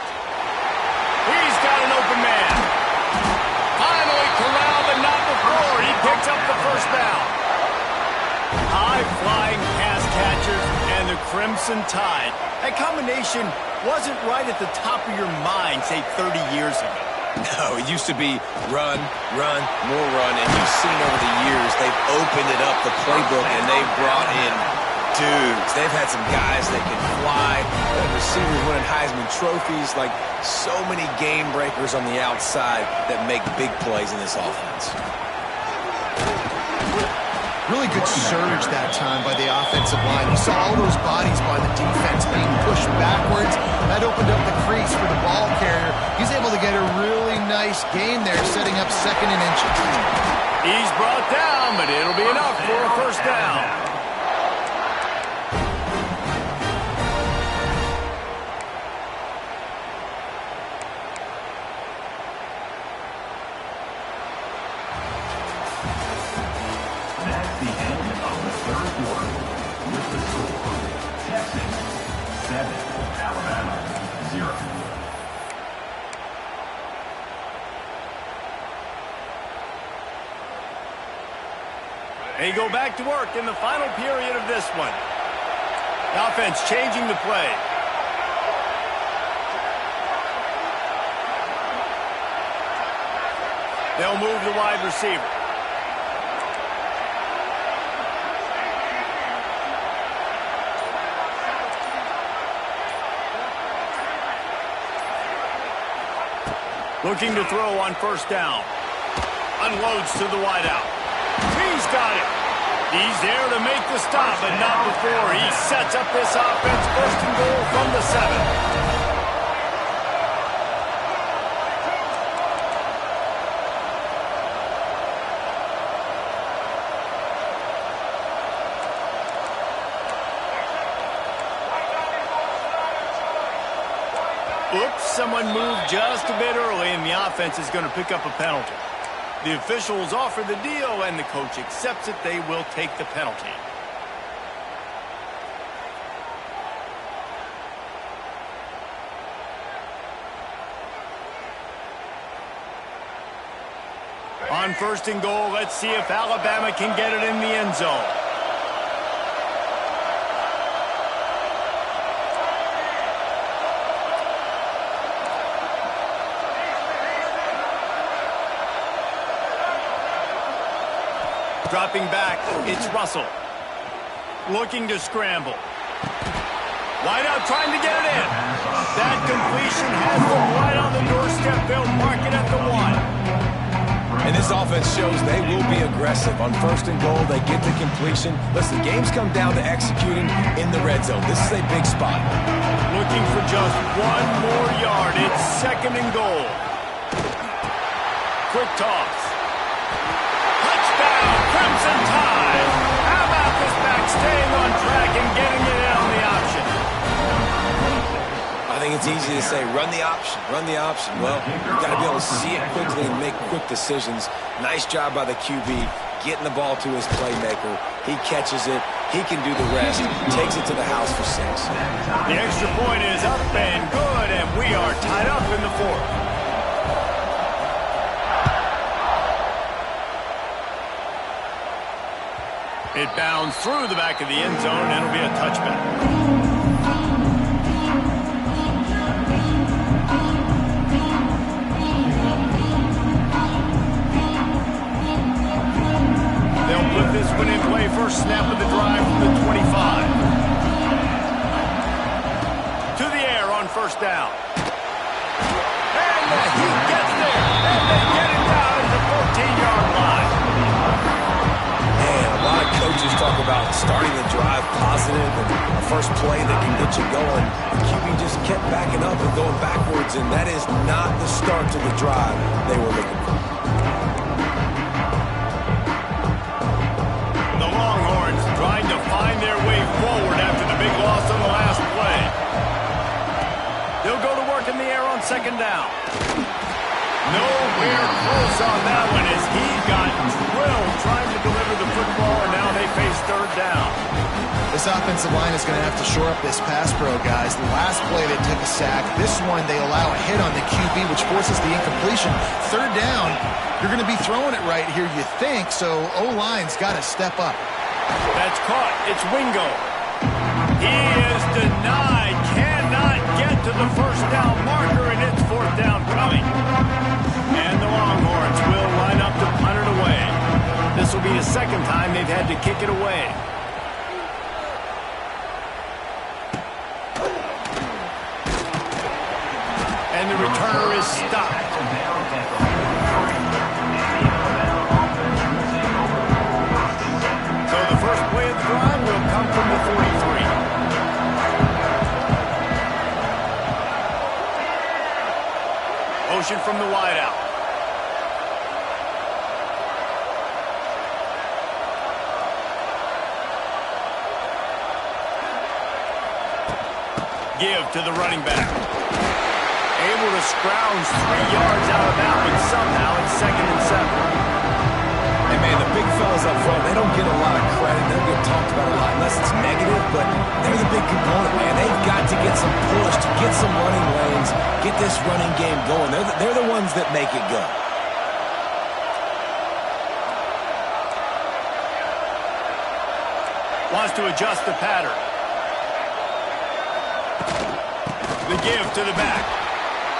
He's got an open man. Finally corralled, but not before. He picks up the first down. High-flying pass catchers and the Crimson Tide. That combination wasn't right at the top of your mind, say, 30 years ago. No, it used to be run, run, more run, and you've seen over the years they've opened it up, the playbook, and they've brought in dudes. They've had some guys that can fly, receivers winning Heisman trophies, like so many game breakers on the outside that make big plays in this offense. Really good surge that time by the offensive line. You saw all those bodies by the defense being pushed backwards. That opened up the crease for the ball carrier. He's able to get a really nice gain there, setting up 2nd and inches. He's brought down, but it'll be enough for a first down. That's the end of the 3rd quarter. With the score, Texas 7, Alabama 0. They go back to work in the final period of this one. The offense changing the play. They'll move the wide receiver. Looking to throw on first down. Unloads to the wideout. He's got it. He's there to make the stop, but not before he sets up this offense. First and goal from the 7. Oops, someone moved just a bit early, and the offense is going to pick up a penalty. The officials offer the deal, and the coach accepts it. They will take the penalty. On first and goal, let's see if Alabama can get it in the end zone. Dropping back, it's Russell. Looking to scramble. Wide out, trying to get it in. That completion has them right on the doorstep. They'll mark it at the 1. And this offense shows they will be aggressive. On first and goal, they get the completion. Listen, games come down to executing in the red zone. This is a big spot. Looking for just one more yard. It's second and goal. Quick toss. Touchdown, Crimson Tide. How about this back staying on track and getting it in on the option? I think it's easy to say, run the option, run the option. Well, you've got to be able to see it quickly and make quick decisions. Nice job by the QB, getting the ball to his playmaker. He catches it. He can do the rest. Takes it to the house for 6. The extra point is up and good, and we are tied up in the 4th. It bounds through the back of the end zone, and it'll be a touchback. They'll put this one in play. First snap of the drive from the 25. To the air on first down. And he gets there. And they get him down at the 14-yard line. A lot of coaches talk about starting the drive positive and a first play that can get you going. The QB just kept backing up and going backwards, and that is not the start to the drive they were looking for. The Longhorns trying to find their way forward after the big loss on the last play. They'll go to work in the air on second down. Nowhere close on that one as he got drilled trying to deliver the football, and now they face third down. This offensive line is going to have to shore up this pass pro, guys. The last play they took a sack. This one they allow a hit on the QB, which forces the incompletion. Third down, you're going to be throwing it right here, you think, so O-line's got to step up. That's caught. It's Wingo. He is denied. Cannot get to the first down marker, and it's fourth down coming. And the Longhorns will line up to punt it away. This will be the second time they've had to kick it away. And the returner is stopped. So the first play of the drive will come from the 43. Motion from the wideout. Give to the running back. Able to scrounge 3 yards out of that one somehow. It's second and 7. Hey, man, the big fellas up front, they don't get a lot of credit. They don't get talked about a lot unless it's negative, but they're the big component, man. They've got to get some push, to get some running lanes, get this running game going. They're the ones that make it go. Wants to adjust the pattern. The give to the back.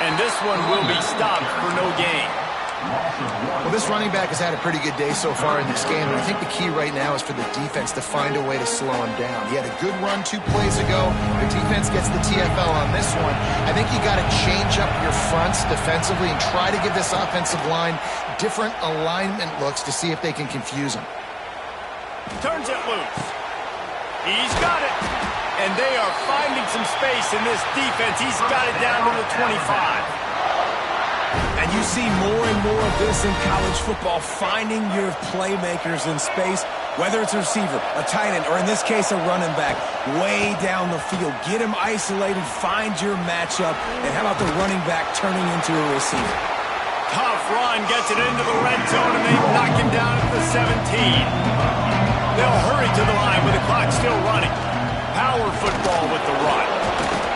And this one will be stopped for no gain. Well, this running back has had a pretty good day so far in this game, and I think the key right now is for the defense to find a way to slow him down. He had a good run 2 plays ago. The defense gets the TFL on this one. I think you got to change up your fronts defensively and try to give this offensive line different alignment looks to see if they can confuse him. Turns it loose. He's got it. And they are finding some space in this defense. He's got it down to the 25. And you see more and more of this in college football, finding your playmakers in space, whether it's a receiver, a tight end, or in this case, a running back, way down the field. Get him isolated, find your matchup, and how about the running back turning into a receiver? Tough run, gets it into the red zone, and they knock him down at the 17. They'll hurry to the line with the clock still running. Power football with the run.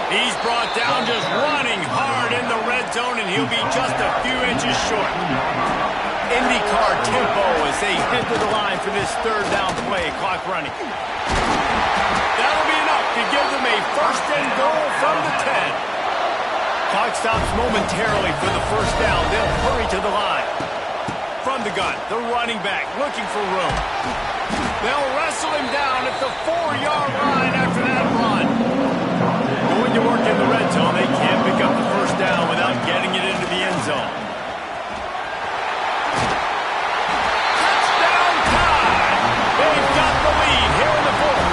He's brought down just running hard in the red zone, and he'll be just a few inches short. IndyCar tempo as they head to the line for this third down play. Clock running. That'll be enough to give them a first and goal from the 10. Clock stops momentarily for the first down. They'll hurry to the line. From the gun, the running back looking for room. They'll wrestle him down at the 4-yard line after that run. Going to work in the red zone. They can't pick up the first down without getting it into the end zone. Touchdown time! They've got the lead here in the fourth.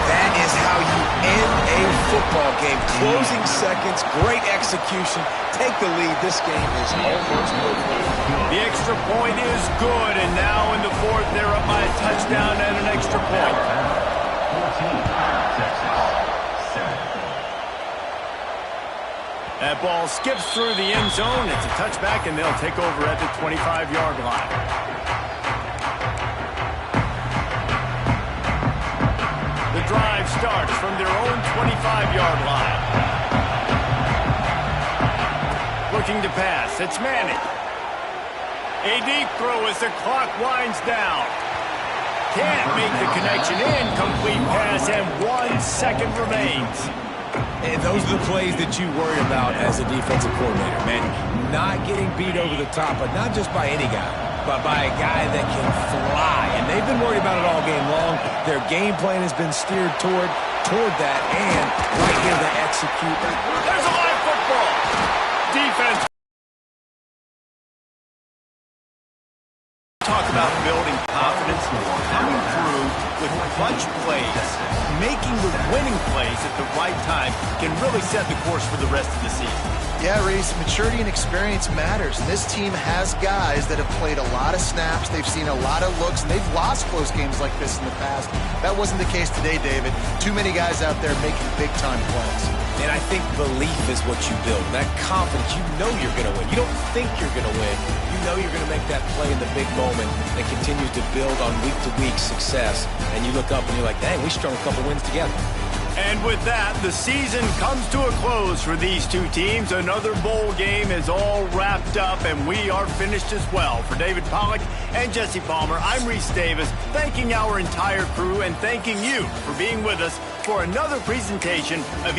That is how you end a football game. Closing seconds, great execution. Take the lead. This game is almost over. The extra point is good, and now in the fourth, they're up by a touchdown and an extra point. 14, Texas. That ball skips through the end zone. It's a touchback, and they'll take over at the 25-yard line. The drive starts from their own 25-yard line. Looking to pass. It's Manning. A deep throw as the clock winds down. Can't make the connection. Incomplete pass, and 1 second remains. And those are the plays that you worry about as a defensive coordinator, man. Not getting beat over the top, but not just by any guy, but by a guy that can fly. And they've been worried about it all game long. Their game plan has been steered toward that, and right here they execute. There's a live football. Defense. Talk about building confidence, coming through with clutch plays, making the winning plays at the right time can really set the course for the rest of the season. Yeah, Reese, maturity and experience matters. And this team has guys that have played a lot of snaps. They've seen a lot of looks, and they've lost close games like this in the past. That wasn't the case today, David. Too many guys out there making big-time plays. And I think belief is what you build. That confidence, you know you're going to win. You don't think you're going to win. You know you're going to make that play in the big moment that continues to build on week-to-week success. And you look up and you're like, dang, we strung a couple wins together. And with that, the season comes to a close for these two teams. Another bowl game is all wrapped up, and we are finished as well. For David Pollack and Jesse Palmer, I'm Reese Davis, thanking our entire crew and thanking you for being with us for another presentation of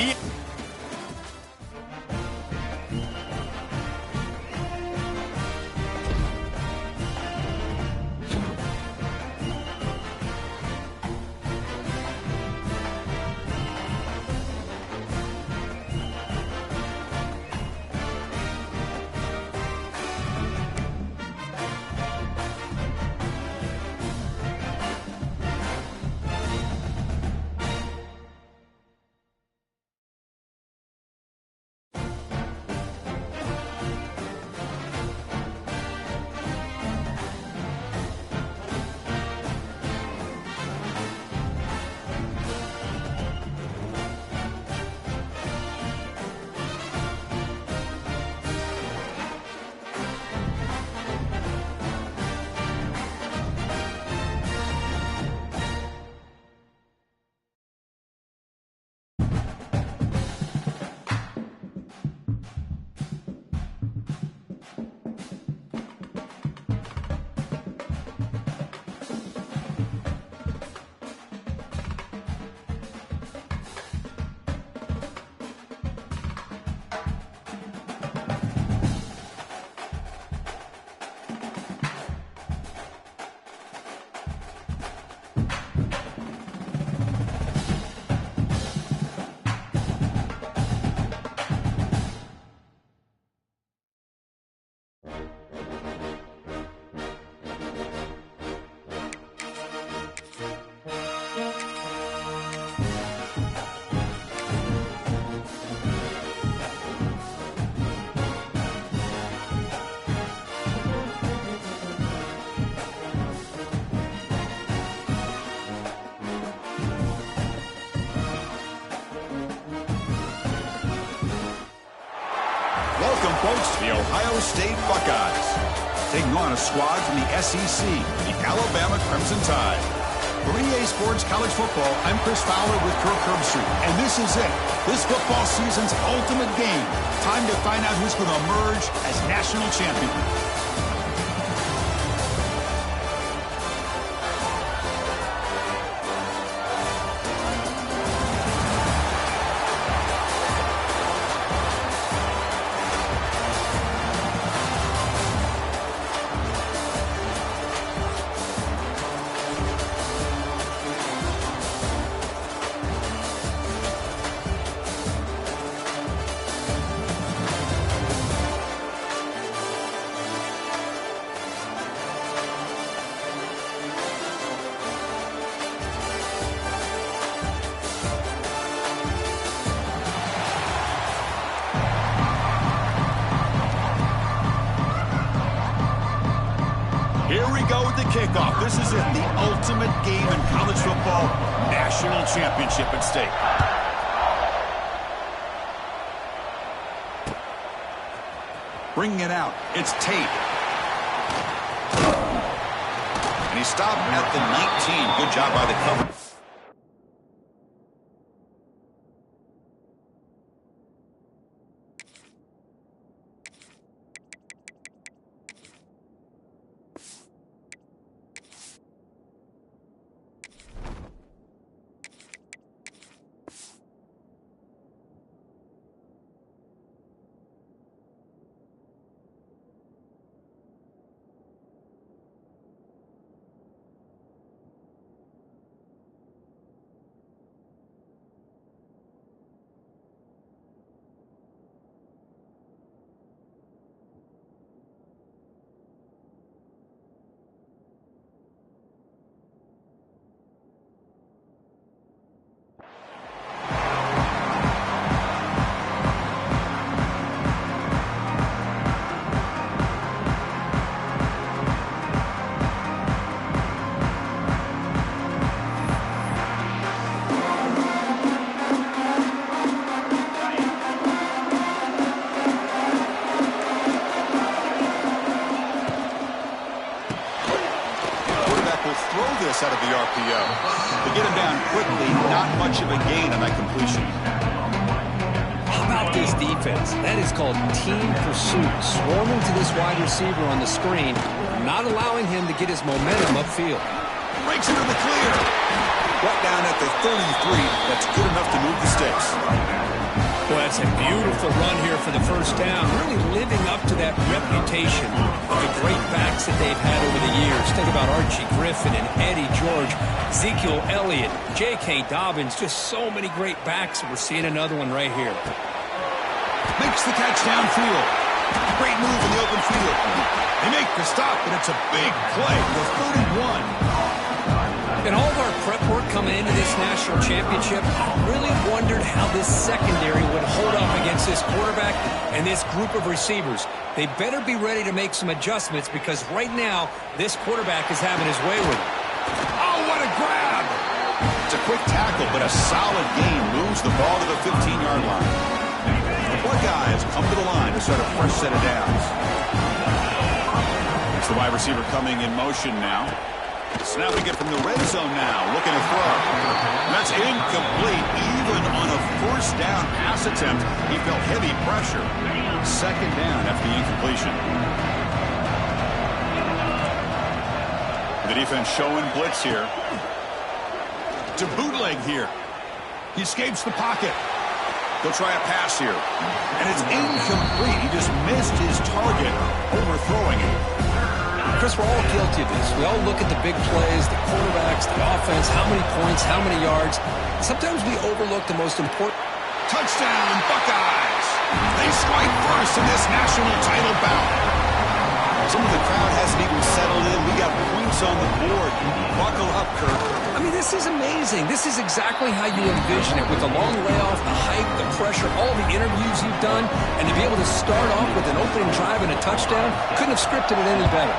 folks, the Ohio State Buckeyes. Taking on a squad from the SEC, the Alabama Crimson Tide. For EA Sports College Football, I'm Chris Fowler with Kirk Herbstreit, and this is it. This football season's ultimate game. Time to find out who's going to emerge as national champion. Here we go with the kickoff. This is it, the ultimate game in college football, national championship at stake. Bringing it out, it's Tate. And he stopped at the 19. Good job by the cover. Out of the RPO. To get him down quickly, not much of a gain on that completion. How about this defense? That is called team pursuit. Swarming to this wide receiver on the screen, not allowing him to get his momentum upfield. Breaks into the clear. Brought down at the 33. That's good enough to move the sticks. Well, that's a beautiful run here for the first down. Really living up to that reputation of the great backs that they've had over the years. Think about Archie Griffin and Eddie George, Ezekiel Elliott, J.K. Dobbins. Just so many great backs, and we're seeing another one right here. Makes the catch downfield. Great move in the open field. They make the stop, and it's a big play for 31. And all of our prep work coming into this national championship, really wondered how this secondary would hold up against this quarterback and this group of receivers. They better be ready to make some adjustments because right now, this quarterback is having his way with it. Oh, what a grab! It's a quick tackle, but a solid gain moves the ball to the 15-yard line. The Buckeyes come to the line to start a fresh set of downs. It's the wide receiver coming in motion now. Snapping it from the red zone now, looking to throw. That's incomplete. Even on a first down pass attempt, he felt heavy pressure. Second down after the incompletion. The defense showing blitz here. To bootleg here. He escapes the pocket. They'll try a pass here. And it's incomplete. He just missed his target, overthrowing it. Chris, we're all guilty of this. We all look at the big plays, the quarterbacks, the offense, how many points, how many yards. Sometimes we overlook the most important. Touchdown, Buckeyes! They strike first in this national title bout. Some of the crowd hasn't even settled in. We got points on the board. Buckle up, Kirk. I mean, this is amazing. This is exactly how you envision it, with the long layoff, the hype, the pressure, all the interviews you've done, and to be able to start off with an opening drive and a touchdown, couldn't have scripted it any better.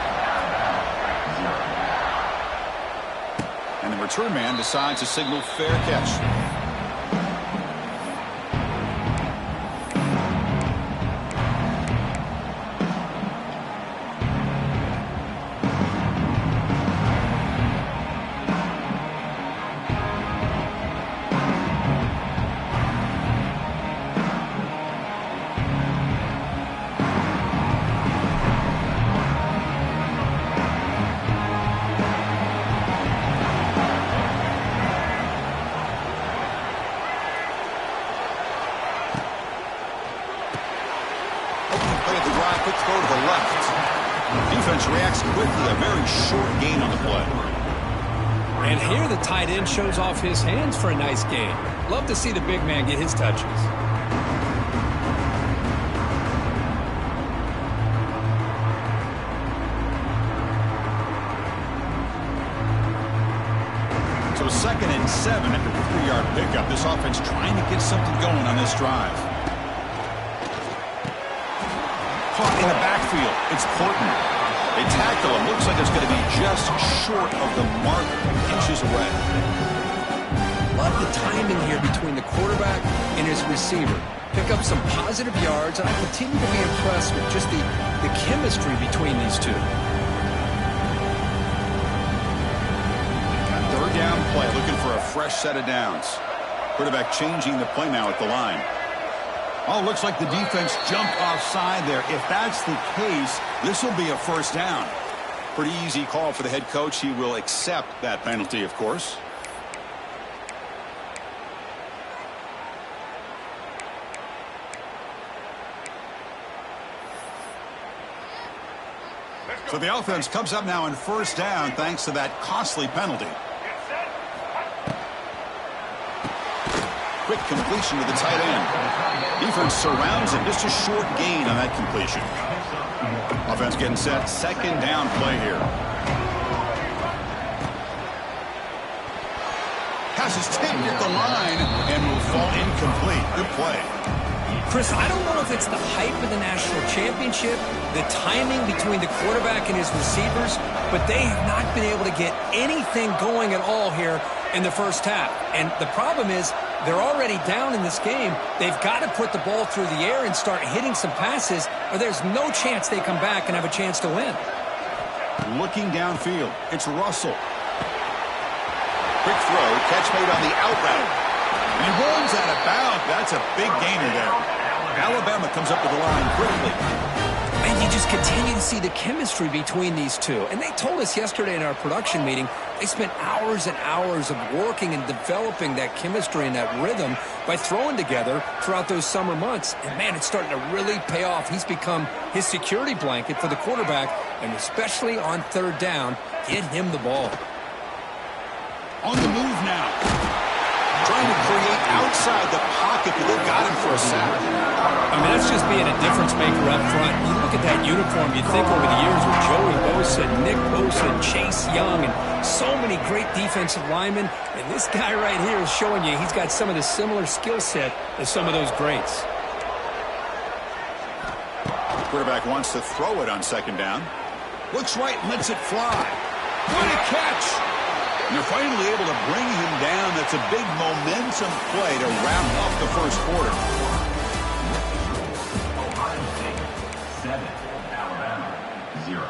And the return man decides to signal fair catch. Defense reacts quickly. A very short gain on the play. And here the tight end shows off his hands for a nice gain. Love to see the big man get his touches. So 2nd and 7 after the 3-yard pickup. This offense trying to get something going on this drive. Caught in the backfield. It's Portman. They tackle him. Looks like it's going to be just short of the marker, inches away. Love the timing here between the quarterback and his receiver. Pick up some positive yards, and I continue to be impressed with just the chemistry between these two. Third down play, looking for a fresh set of downs. Quarterback changing the play now at the line. Oh, looks like the defense jumped offside there. If that's the case, this will be a first down. Pretty easy call for the head coach. He will accept that penalty, of course. So the offense comes up now in first down thanks to that costly penalty. Quick completion to the tight end. Defense surrounds him. Just a short gain on that completion. Offense getting set. 2nd down play here. Pass is taken at the line and will fall incomplete. Good play. Chris, I don't know if it's the hype of the national championship, the timing between the quarterback and his receivers, but they have not been able to get anything going at all here in the first half. And the problem is they're already down in this game. They've got to put the ball through the air and start hitting some passes, or there's no chance they come back and have a chance to win. Looking downfield, it's Russell. Quick throw, catch made on the out route. And he runs out of bounds. That's a big gainer there. Alabama comes up with the line quickly. And you just continue to see the chemistry between these two. And they told us yesterday in our production meeting, they spent hours and hours of working and developing that chemistry and that rhythm by throwing together throughout those summer months. And, man, it's starting to really pay off. He's become his security blanket for the quarterback, and especially on 3rd down, get him the ball. On the move now. Trying to create outside the pocket, but they've got him for a sack. I mean, that's just being a difference maker up front. You look at that uniform, you think over the years with Joey Bosa, Nick Bosa, Chase Young, and so many great defensive linemen. And this guy right here is showing you he's got some of the similar skill set as some of those greats. Quarterback wants to throw it on 2nd down. Looks right, lets it fly. What a catch! And they're finally able to bring him down. That's a big momentum play to wrap up the first quarter. Ohio State 7, Alabama 0.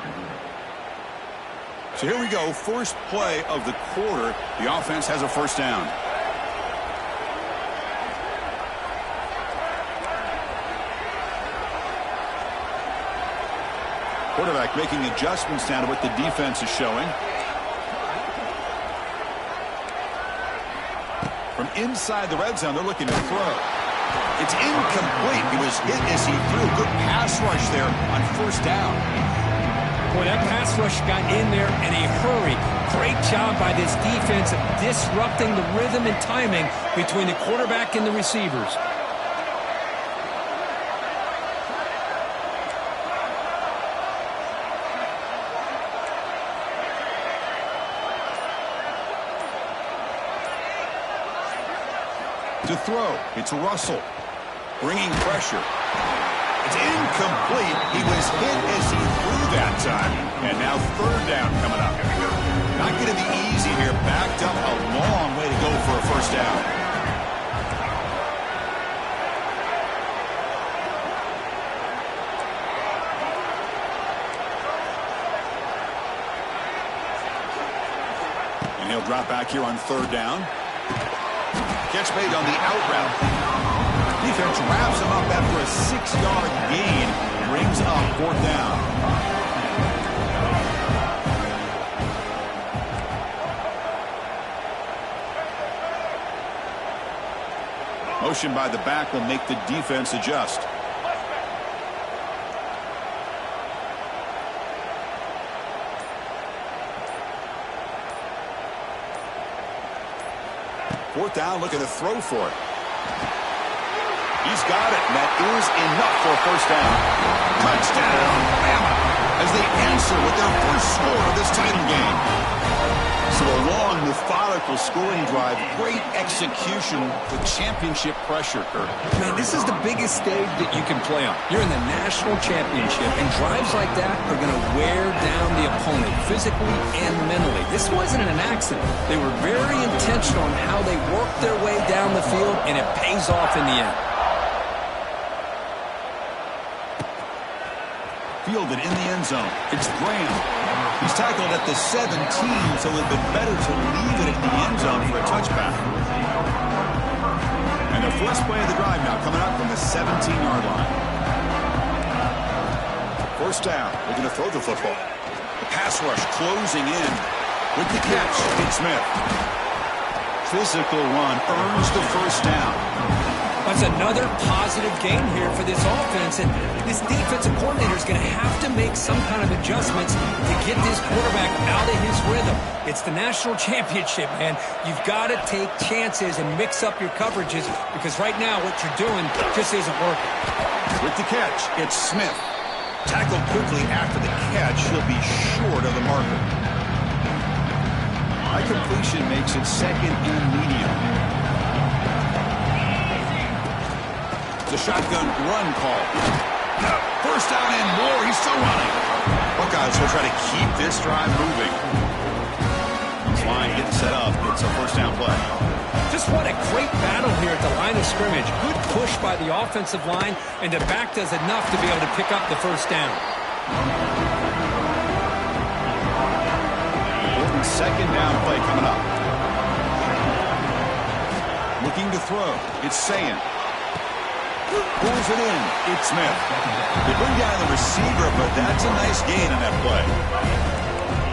So here we go. First play of the quarter. The offense has a first down. Quarterback making adjustments now to what the defense is showing. From inside the red zone, they're looking to throw. It's incomplete. He was hit as he threw. Good pass rush there on 1st down. Boy, that pass rush got in there in a hurry. Great job by this defense of disrupting the rhythm and timing between the quarterback and the receivers. To throw, it's Russell, bringing pressure. It's incomplete. He was hit as he threw that time. And now 3rd down coming up. Not going to be easy here. Backed up a long way to go for a first down. And he'll drop back here on 3rd down. Catch made on the out route. Defense wraps him up after a 6-yard gain. Brings up 4th down. Motion by the back will make the defense adjust. Fourth down, looking to throw for it. He's got it, and that is enough for a first down. Touchdown, Bama, as they answer with their first score of this title game. So a long, methodical scoring drive, great execution with championship pressure, Kurt. Man, this is the biggest stage that you can play on. You're in the national championship, and drives like that are going to wear down the opponent physically and mentally. This wasn't an accident. They were very intentional on how they worked their way down the field, and it pays off in the end. Fielded in the end zone. It's Graham. He's tackled at the 17, so it would have been better to leave it in the end zone for a touchback. And the first play of the drive now coming up from the 17-yard line. First down. They're going to throw the football. The pass rush closing in. With the catch, it's Smith. Physical run earns the first down. That's another positive gain here for this offense, and this defensive coordinator is going to have to make some kind of adjustments to get this quarterback out of his rhythm. It's the national championship, man. You've got to take chances and mix up your coverages, because right now what you're doing just isn't working. With the catch, it's Smith. Tackled quickly after the catch. He'll be short of the marker. High completion makes it second and medium. The shotgun run call. First down and more. He's still running. Buckeyes will try to keep this drive moving. This line getting set up. It's a first down play. Just what a great battle here at the line of scrimmage. Good push by the offensive line, and the back does enough to be able to pick up the first down. Second down play coming up. Looking to throw. It's Sayin. Pulls it in. It's Smith. They bring down the receiver, but that's a nice gain in that play.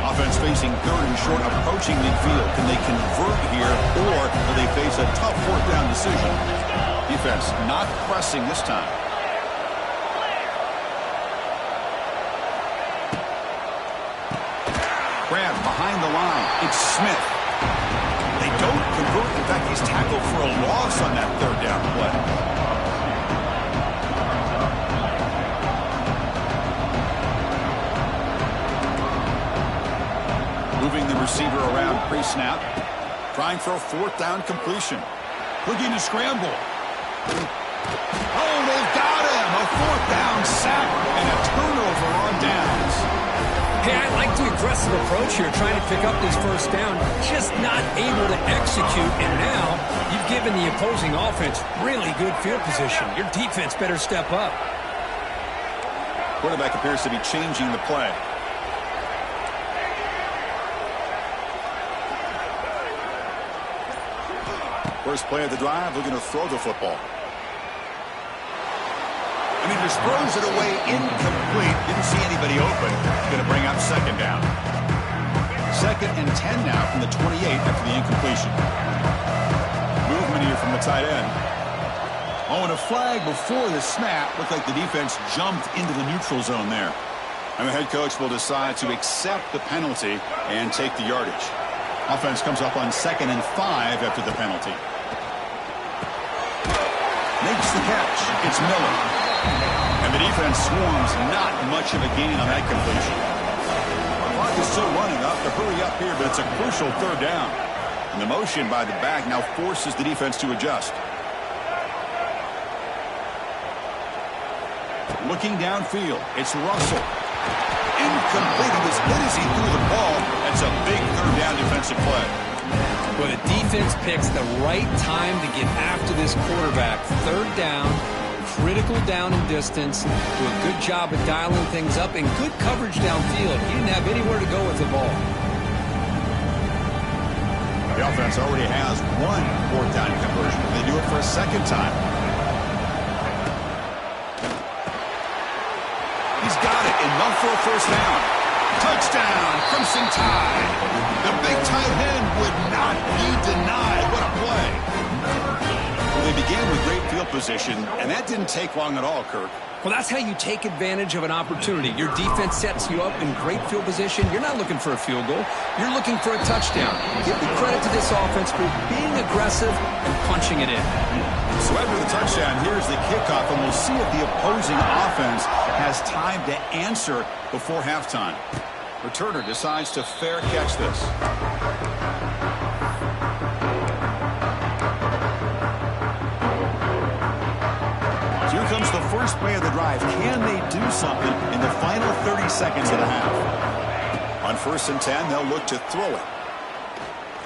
Offense facing third and short, approaching midfield. Can they convert here, or will they face a tough fourth down decision? Defense not pressing this time. Grab behind the line. It's Smith. They don't convert. In fact, he's tackled for a loss on that third down play. Moving the receiver around pre-snap. Trying for a fourth down completion. Looking to scramble. Oh, they've got him. A fourth down sack and a turnover on downs. Hey, I like the aggressive approach here, trying to pick up this first down, just not able to execute, and now you've given the opposing offense really good field position. Your defense better step up. Quarterback appears to be changing the play. First play of the drive, looking to throw the football. And he just throws it away incomplete. Didn't see anybody open. Going to bring up second down. Second and 10 now from the 28 after the incompletion. Movement here from the tight end. Oh, and a flag before the snap. Looked like the defense jumped into the neutral zone there. And the head coach will decide to accept the penalty and take the yardage. Offense comes up on 2nd and 5 after the penalty. Makes the catch. It's Miller. And the defense swarms. Not much of a gain on that completion. The clock is still running up to hurry up here, but it's a crucial third down. And the motion by the back now forces the defense to adjust. Looking downfield. It's Russell. Incomplete. He was hit as he threw the ball. That's a big third down defensive play. Well, the defense picks the right time to get after this quarterback. Third down, critical down and distance. Do a good job of dialing things up and good coverage downfield. He didn't have anywhere to go with the ball. The offense already has one fourth down conversion. They do it for a second time. He's got it. Enough for a first down. Touchdown, Crimson Tide. The big tight end would not be denied. What a play. Well, they began with great field field position, and that didn't take long at all, Kirk. Well, that's how you take advantage of an opportunity. Your defense sets you up in great field position. You're not looking for a field goal. You're looking for a touchdown. Give the credit to this offense for being aggressive and punching it in. So after the touchdown, here's the kickoff, and we'll see if the opposing offense has time to answer before halftime. Returner decides to fair catch this. Here comes the first play of the drive. Can they do something in the final 30 seconds of the half? On 1st and 10, they'll look to throw it.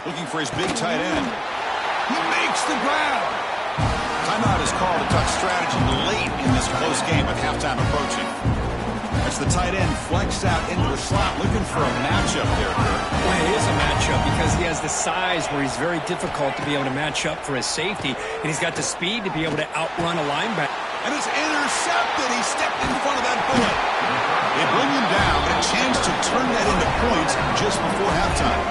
Looking for his big tight end. He makes the grab. Timeout is called to talk strategy late in this close game with halftime approaching. As the tight end flexed out into the slot, looking for a matchup there, Kirk. Well, it is a matchup because he has the size where he's very difficult to be able to match up for his safety, and he's got the speed to be able to outrun a linebacker. And it's intercepted. He stepped in front of that bullet. They bring him down, and a chance to turn that into points just before halftime.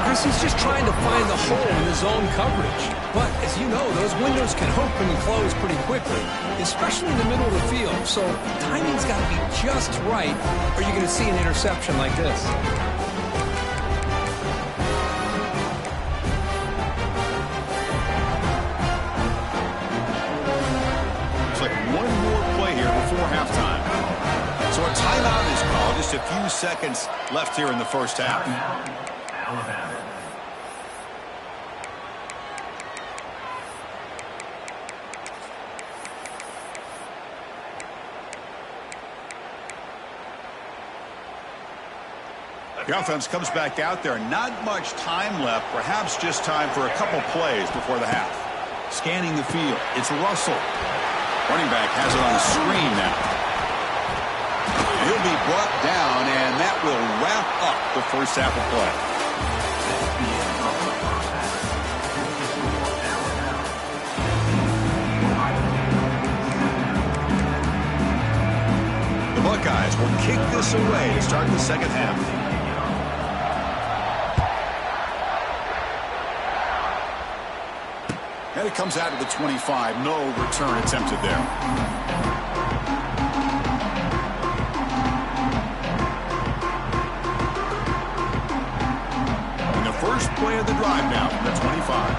Chris, he's just trying to find the hole in the zone coverage. But, as you know, those windows can open and close pretty quickly, especially in the middle of the field. So, timing's got to be just right, or you're going to see an interception like this. Halftime. So a timeout is called. Just a few seconds left here in the first half. The offense comes back out there. Not much time left. Perhaps just time for a couple plays before the half. Scanning the field. It's Russell. Running back has it on the screen now. And he'll be brought down, and that will wrap up the first half of play. The Buckeyes will kick this away to start the second half. And it comes out of the 25. No return attempted there. And the first play of the drive now from the 25.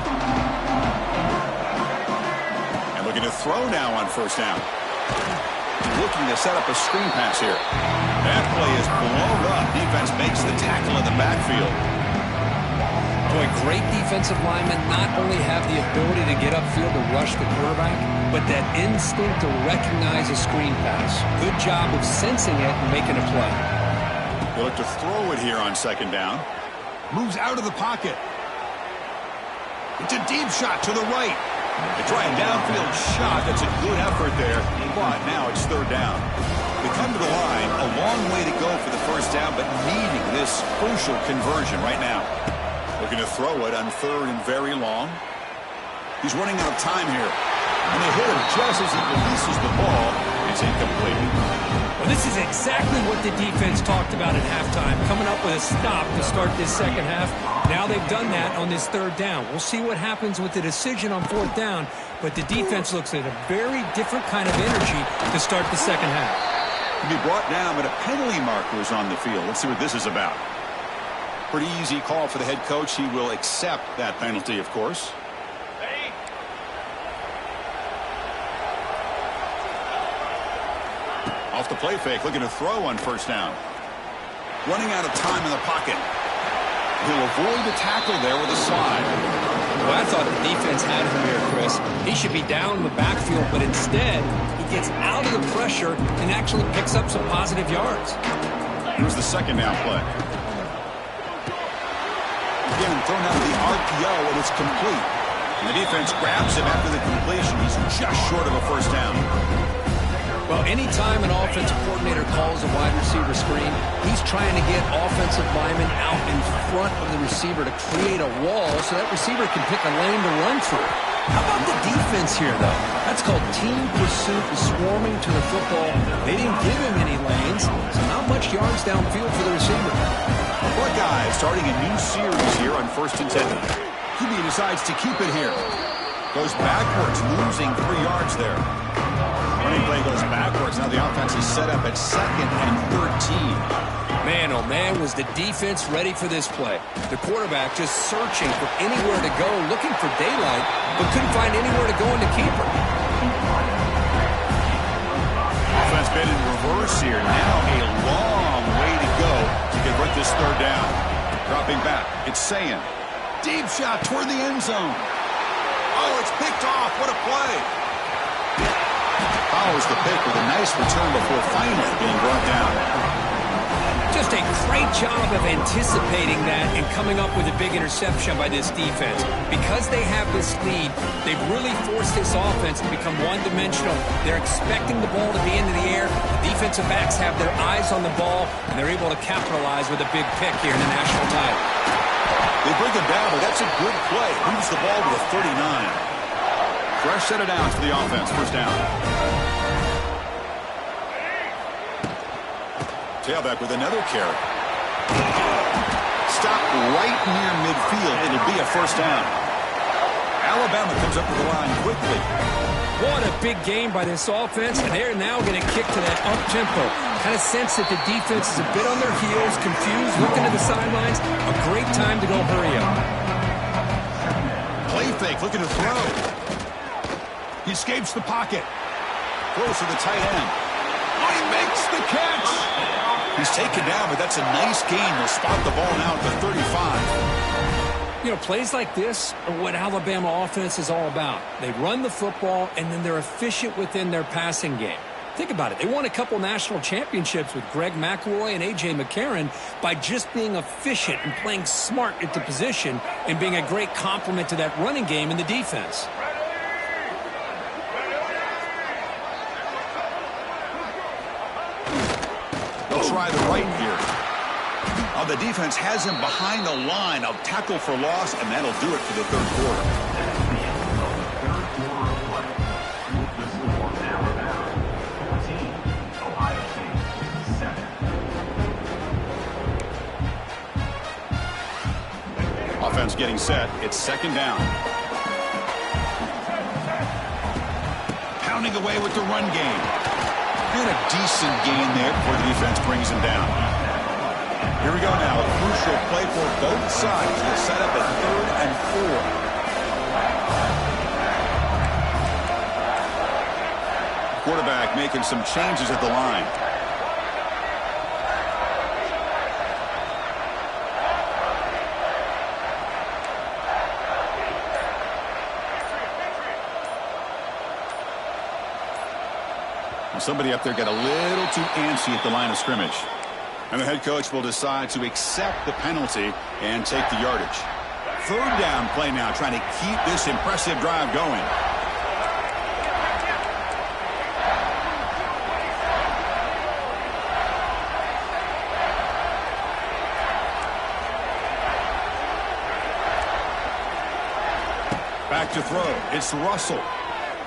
And looking to throw now on 1st down. Looking to set up a screen pass here. That play is blown up. Defense makes the tackle in the backfield. Boy, great defensive linemen not only have the ability to get upfield to rush the quarterback, but that instinct to recognize a screen pass. Good job of sensing it and making a play. They look to throw it here on 2nd down. Moves out of the pocket. It's a deep shot to the right. They try a downfield shot. That's a good effort there. But now it's 3rd down. They come to the line. A long way to go for the 1st down, but needing this crucial conversion right now. Looking to throw it on 3rd and very long. He's running out of time here. And they hit him just as he releases the ball. It's incomplete. Well, this is exactly what the defense talked about at halftime, coming up with a stop to start this second half. Now they've done that on this 3rd down. We'll see what happens with the decision on 4th down, but the defense looks at a very different kind of energy to start the second half. He'll be brought down, but a penalty marker is on the field. Let's see what this is about. Pretty easy call for the head coach. He will accept that penalty, of course. Off the play fake, looking to throw on 1st down. Running out of time in the pocket. He'll avoid the tackle there with a slide. Well, I thought the defense had him here, Chris. He should be down in the backfield, but instead, he gets out of the pressure and actually picks up some positive yards. Here's the 2nd down play. Again, thrown out of the RPO, and it's complete. And the defense grabs him after the completion. He's just short of a 1st down. Well, anytime an offensive coordinator calls a wide receiver screen, he's trying to get offensive linemen out in front of the receiver to create a wall so that receiver can pick a lane to run through. How about the defense here, though? That's called team pursuit and swarming to the football. They didn't give him any lanes, so not much yards downfield for the receiver. Buckeyes starting a new series here on 1st and 10. QB decides to keep it here. Goes backwards, losing 3 yards there. Running play goes backwards. Now the offense is set up at 2nd and 13. Man, oh man, was the defense ready for this play. The quarterback just searching for anywhere to go, looking for daylight, but couldn't find anywhere to go in the keeper. Offense been in reverse here. Now a long way to go to convert this 3rd down. Dropping back, it's Sayin. Deep shot toward the end zone. Oh, it's picked off. What a play. Follows the pick with a nice return before finally being brought down. Just a great job of anticipating that and coming up with a big interception by this defense. Because they have this lead, they've really forced this offense to become one-dimensional. They're expecting the ball to be into the air. The defensive backs have their eyes on the ball, and they're able to capitalize with a big pick here in the national title. They bring him down, but that's a good play. Moves the ball to the 39. Fresh set of downs for the offense. 1st down. Tailback with another carry. Stop right near midfield. It'll be a 1st down. Alabama comes up with the line quickly. What a big game by this offense, and they're now going to kick to that up-tempo. Kind of sense that the defense is a bit on their heels, confused, looking to the sidelines. A great time to go hurry up. Play fake, looking to throw. He escapes the pocket. Throws to the tight end. Oh, he makes the catch. He's taken down, but that's a nice gain. They'll spot the ball now at the 35. You know, plays like this are what Alabama offense is all about. They run the football, and then they're efficient within their passing game. Think about it. They won a couple national championships with Greg McElroy and A.J. McCarron by just being efficient and playing smart at the position and being a great complement to that running game in the defense. They'll try the right here. Oh, the defense has him behind the line of tackle for loss, and that'll do it for the 3rd quarter. That's the end of the 3rd quarter of play. With the score, Alabama 14, Ohio State 7. Offense getting set. It's 2nd down. Pounding away with the run game. And a decent gain there before the defense brings him down. Here we go now. A crucial play for both sides to set up at 3rd and 4. Quarterback making some changes at the line. Somebody up there got a little too antsy at the line of scrimmage. And the head coach will decide to accept the penalty and take the yardage. 3rd down play now, trying to keep this impressive drive going. Back to throw. It's Russell.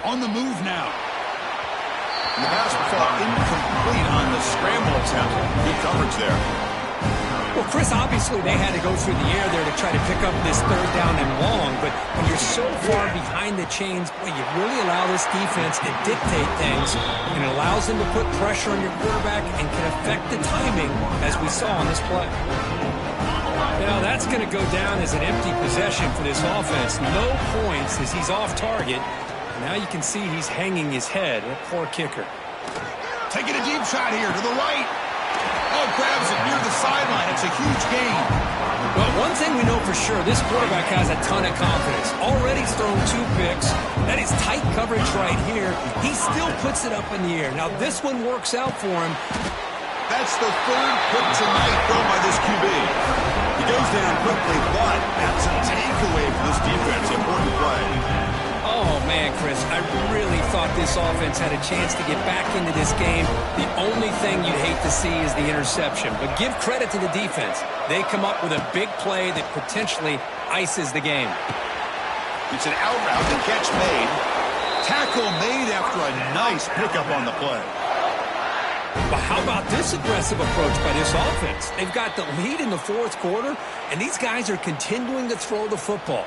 On the move now. And the pass will fall incomplete on the scramble attempt. Good coverage there. Well, Chris, obviously they had to go through the air there to try to pick up this 3rd down and long, but when you're so far behind the chains, boy, you really allow this defense to dictate things, and it allows them to put pressure on your quarterback and can affect the timing, as we saw on this play. Now, that's going to go down as an empty possession for this offense. No points as he's off target. Now you can see he's hanging his head. A poor kicker. Taking a deep shot here to the right. Oh, grabs it near the sideline. It's a huge gain. Well, one thing we know for sure, this quarterback has a ton of confidence. Already thrown 2 picks. That is tight coverage right here. He still puts it up in the air. Now, this one works out for him. That's the 3rd pick tonight thrown by this QB. He goes down quickly, but that's a takeaway for this defense. Important play. Oh, man, Chris, I really thought this offense had a chance to get back into this game. The only thing you'd hate to see is the interception. But give credit to the defense. They come up with a big play that potentially ices the game. It's an out route, the catch made. Tackle made after a nice pickup on the play. But how about this aggressive approach by this offense? They've got the lead in the 4th quarter, and these guys are continuing to throw the football.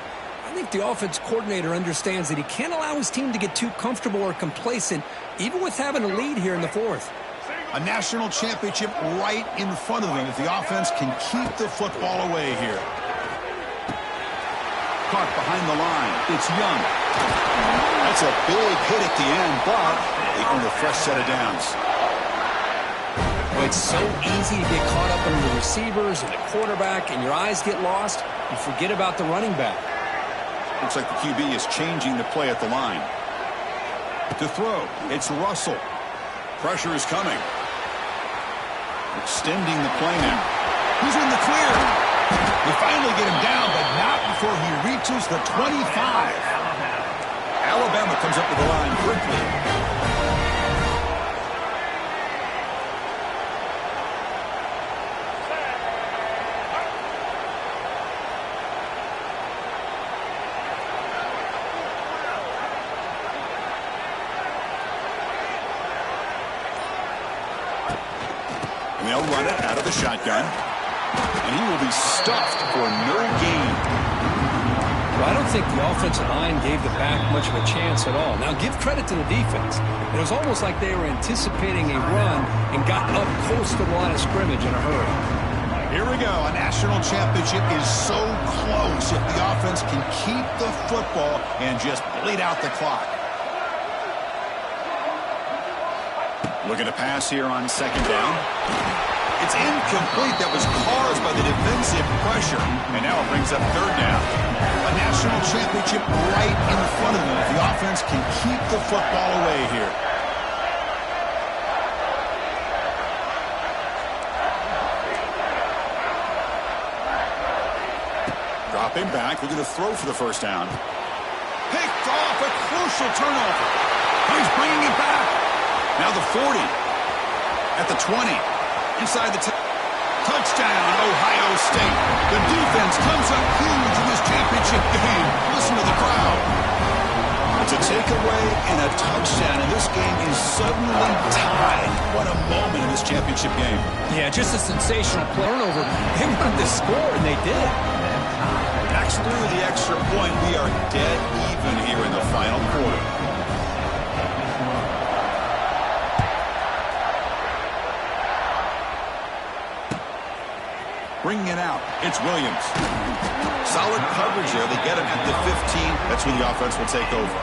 I think the offense coordinator understands that he can't allow his team to get too comfortable or complacent, even with having a lead here in the fourth. A national championship right in front of them if the offense can keep the football away here. Caught behind the line. It's Young. That's a big hit at the end, but they earn a fresh set of downs. Well, it's so easy to get caught up in the receivers and the quarterback, and your eyes get lost. You forget about the running back. Looks like the QB is changing the play at the line. To throw, it's Russell. Pressure is coming. Extending the play now. He's in the clear. They finally get him down, but not before he reaches the 25. Alabama comes up to the line quickly. They'll run it out of the shotgun, and he will be stuffed for no gain. Well, I don't think the offensive line gave the back much of a chance at all. Now, give credit to the defense. It was almost like they were anticipating a run and got up close to the line of scrimmage in a hurry. Here we go. A national championship is so close if the offense can keep the football and just bleed out the clock. Looking to pass here on second down. It's incomplete. That was caused by the defensive pressure. And now it brings up third down. A national championship right in front of them if the offense can keep the football away here. Dropping back. We're going to throw for the first down. Picked off. A crucial turnover. He's bringing it back. Now the 40, at the 20, inside the touchdown, Ohio State. The defense comes up huge in this championship game. Listen to the crowd. It's a takeaway and a touchdown, and this game is suddenly tied. What a moment in this championship game. Yeah, just a sensational turnover. They wanted to score, and they did. Backs through the extra point. We are dead even here in the final quarter. Bringing it out. It's Williams. Solid coverage there. They get him at the 15. That's when the offense will take over.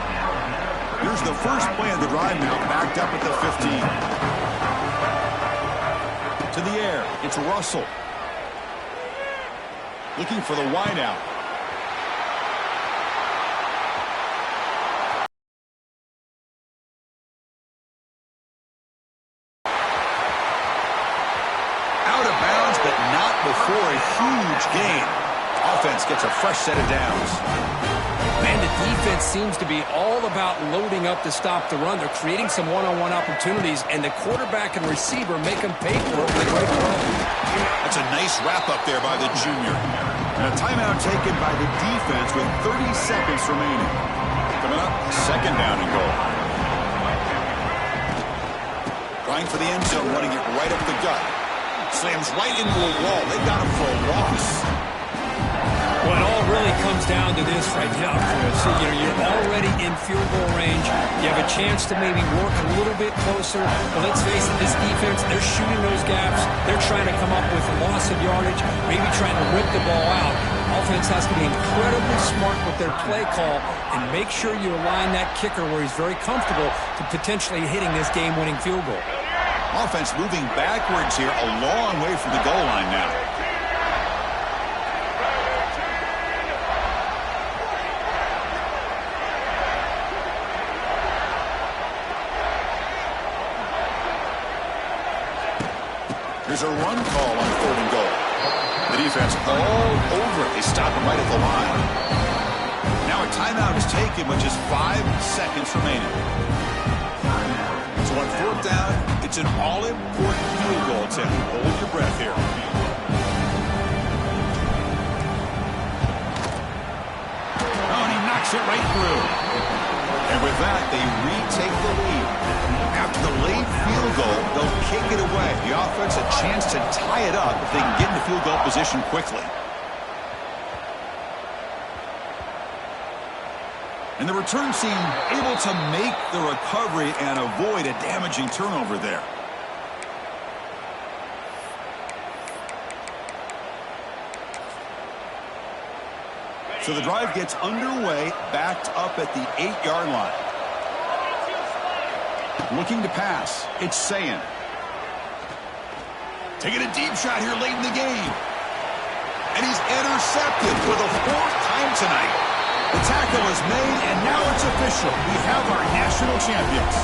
Here's the first play of the drive now, backed up at the 15. To the air. It's Russell. Looking for the wideout. For a huge gain. Offense gets a fresh set of downs. Man, the defense seems to be all about loading up to stop the run. They're creating some one-on-one opportunities, and the quarterback and receiver make them pay for it with a great run. That's a nice wrap-up there by the junior. And a timeout taken by the defense with 30 seconds remaining. Coming up, second down and goal. Trying for the end zone, running it right up the gut. Slams right into a wall. They got him for a loss. Well, it all really comes down to this right now, Chris. You're already in field goal range. You have a chance to maybe work a little bit closer. But let's face it, this defense, they're shooting those gaps. They're trying to come up with a loss of yardage, maybe trying to rip the ball out. Offense has to be incredibly smart with their play call and make sure you align that kicker where he's very comfortable to potentially hitting this game-winning field goal. Offense moving backwards here, a long way from the goal line now. There's a run call on third and goal. The defense all over it. They stop him right at the line. Now a timeout is taken with just 5 seconds remaining. So on fourth down, it's an all-important field goal attempt. Hold your breath here. Oh, and he knocks it right through. And with that, they retake the lead. After the late field goal, they'll kick it away. The offense a chance to tie it up if they can get into field goal position quickly. And the return team able to make the recovery and avoid a damaging turnover there. So the drive gets underway, backed up at the 8-yard line. Looking to pass. It's Sayin. Taking a deep shot here late in the game. And he's intercepted for the 4th time tonight. The tackle is made, and now it's official. We have our national champions.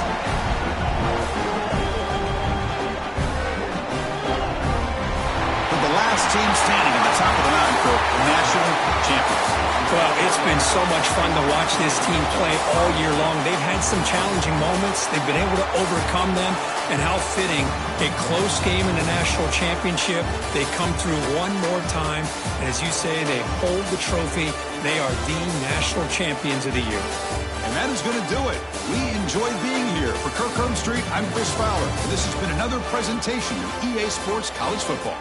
For the last team standing at the top of the mountain, for national champions. Well, it's been so much fun to watch this team play all year long. They've had some challenging moments. They've been able to overcome them. And how fitting, a close game in the national championship. They come through one more time. And as you say, they hold the trophy. They are the national champions of the year. And that is going to do it. We enjoyed being here. For Kirk Herbstreit, I'm Chris Fowler. And this has been another presentation of EA Sports College Football.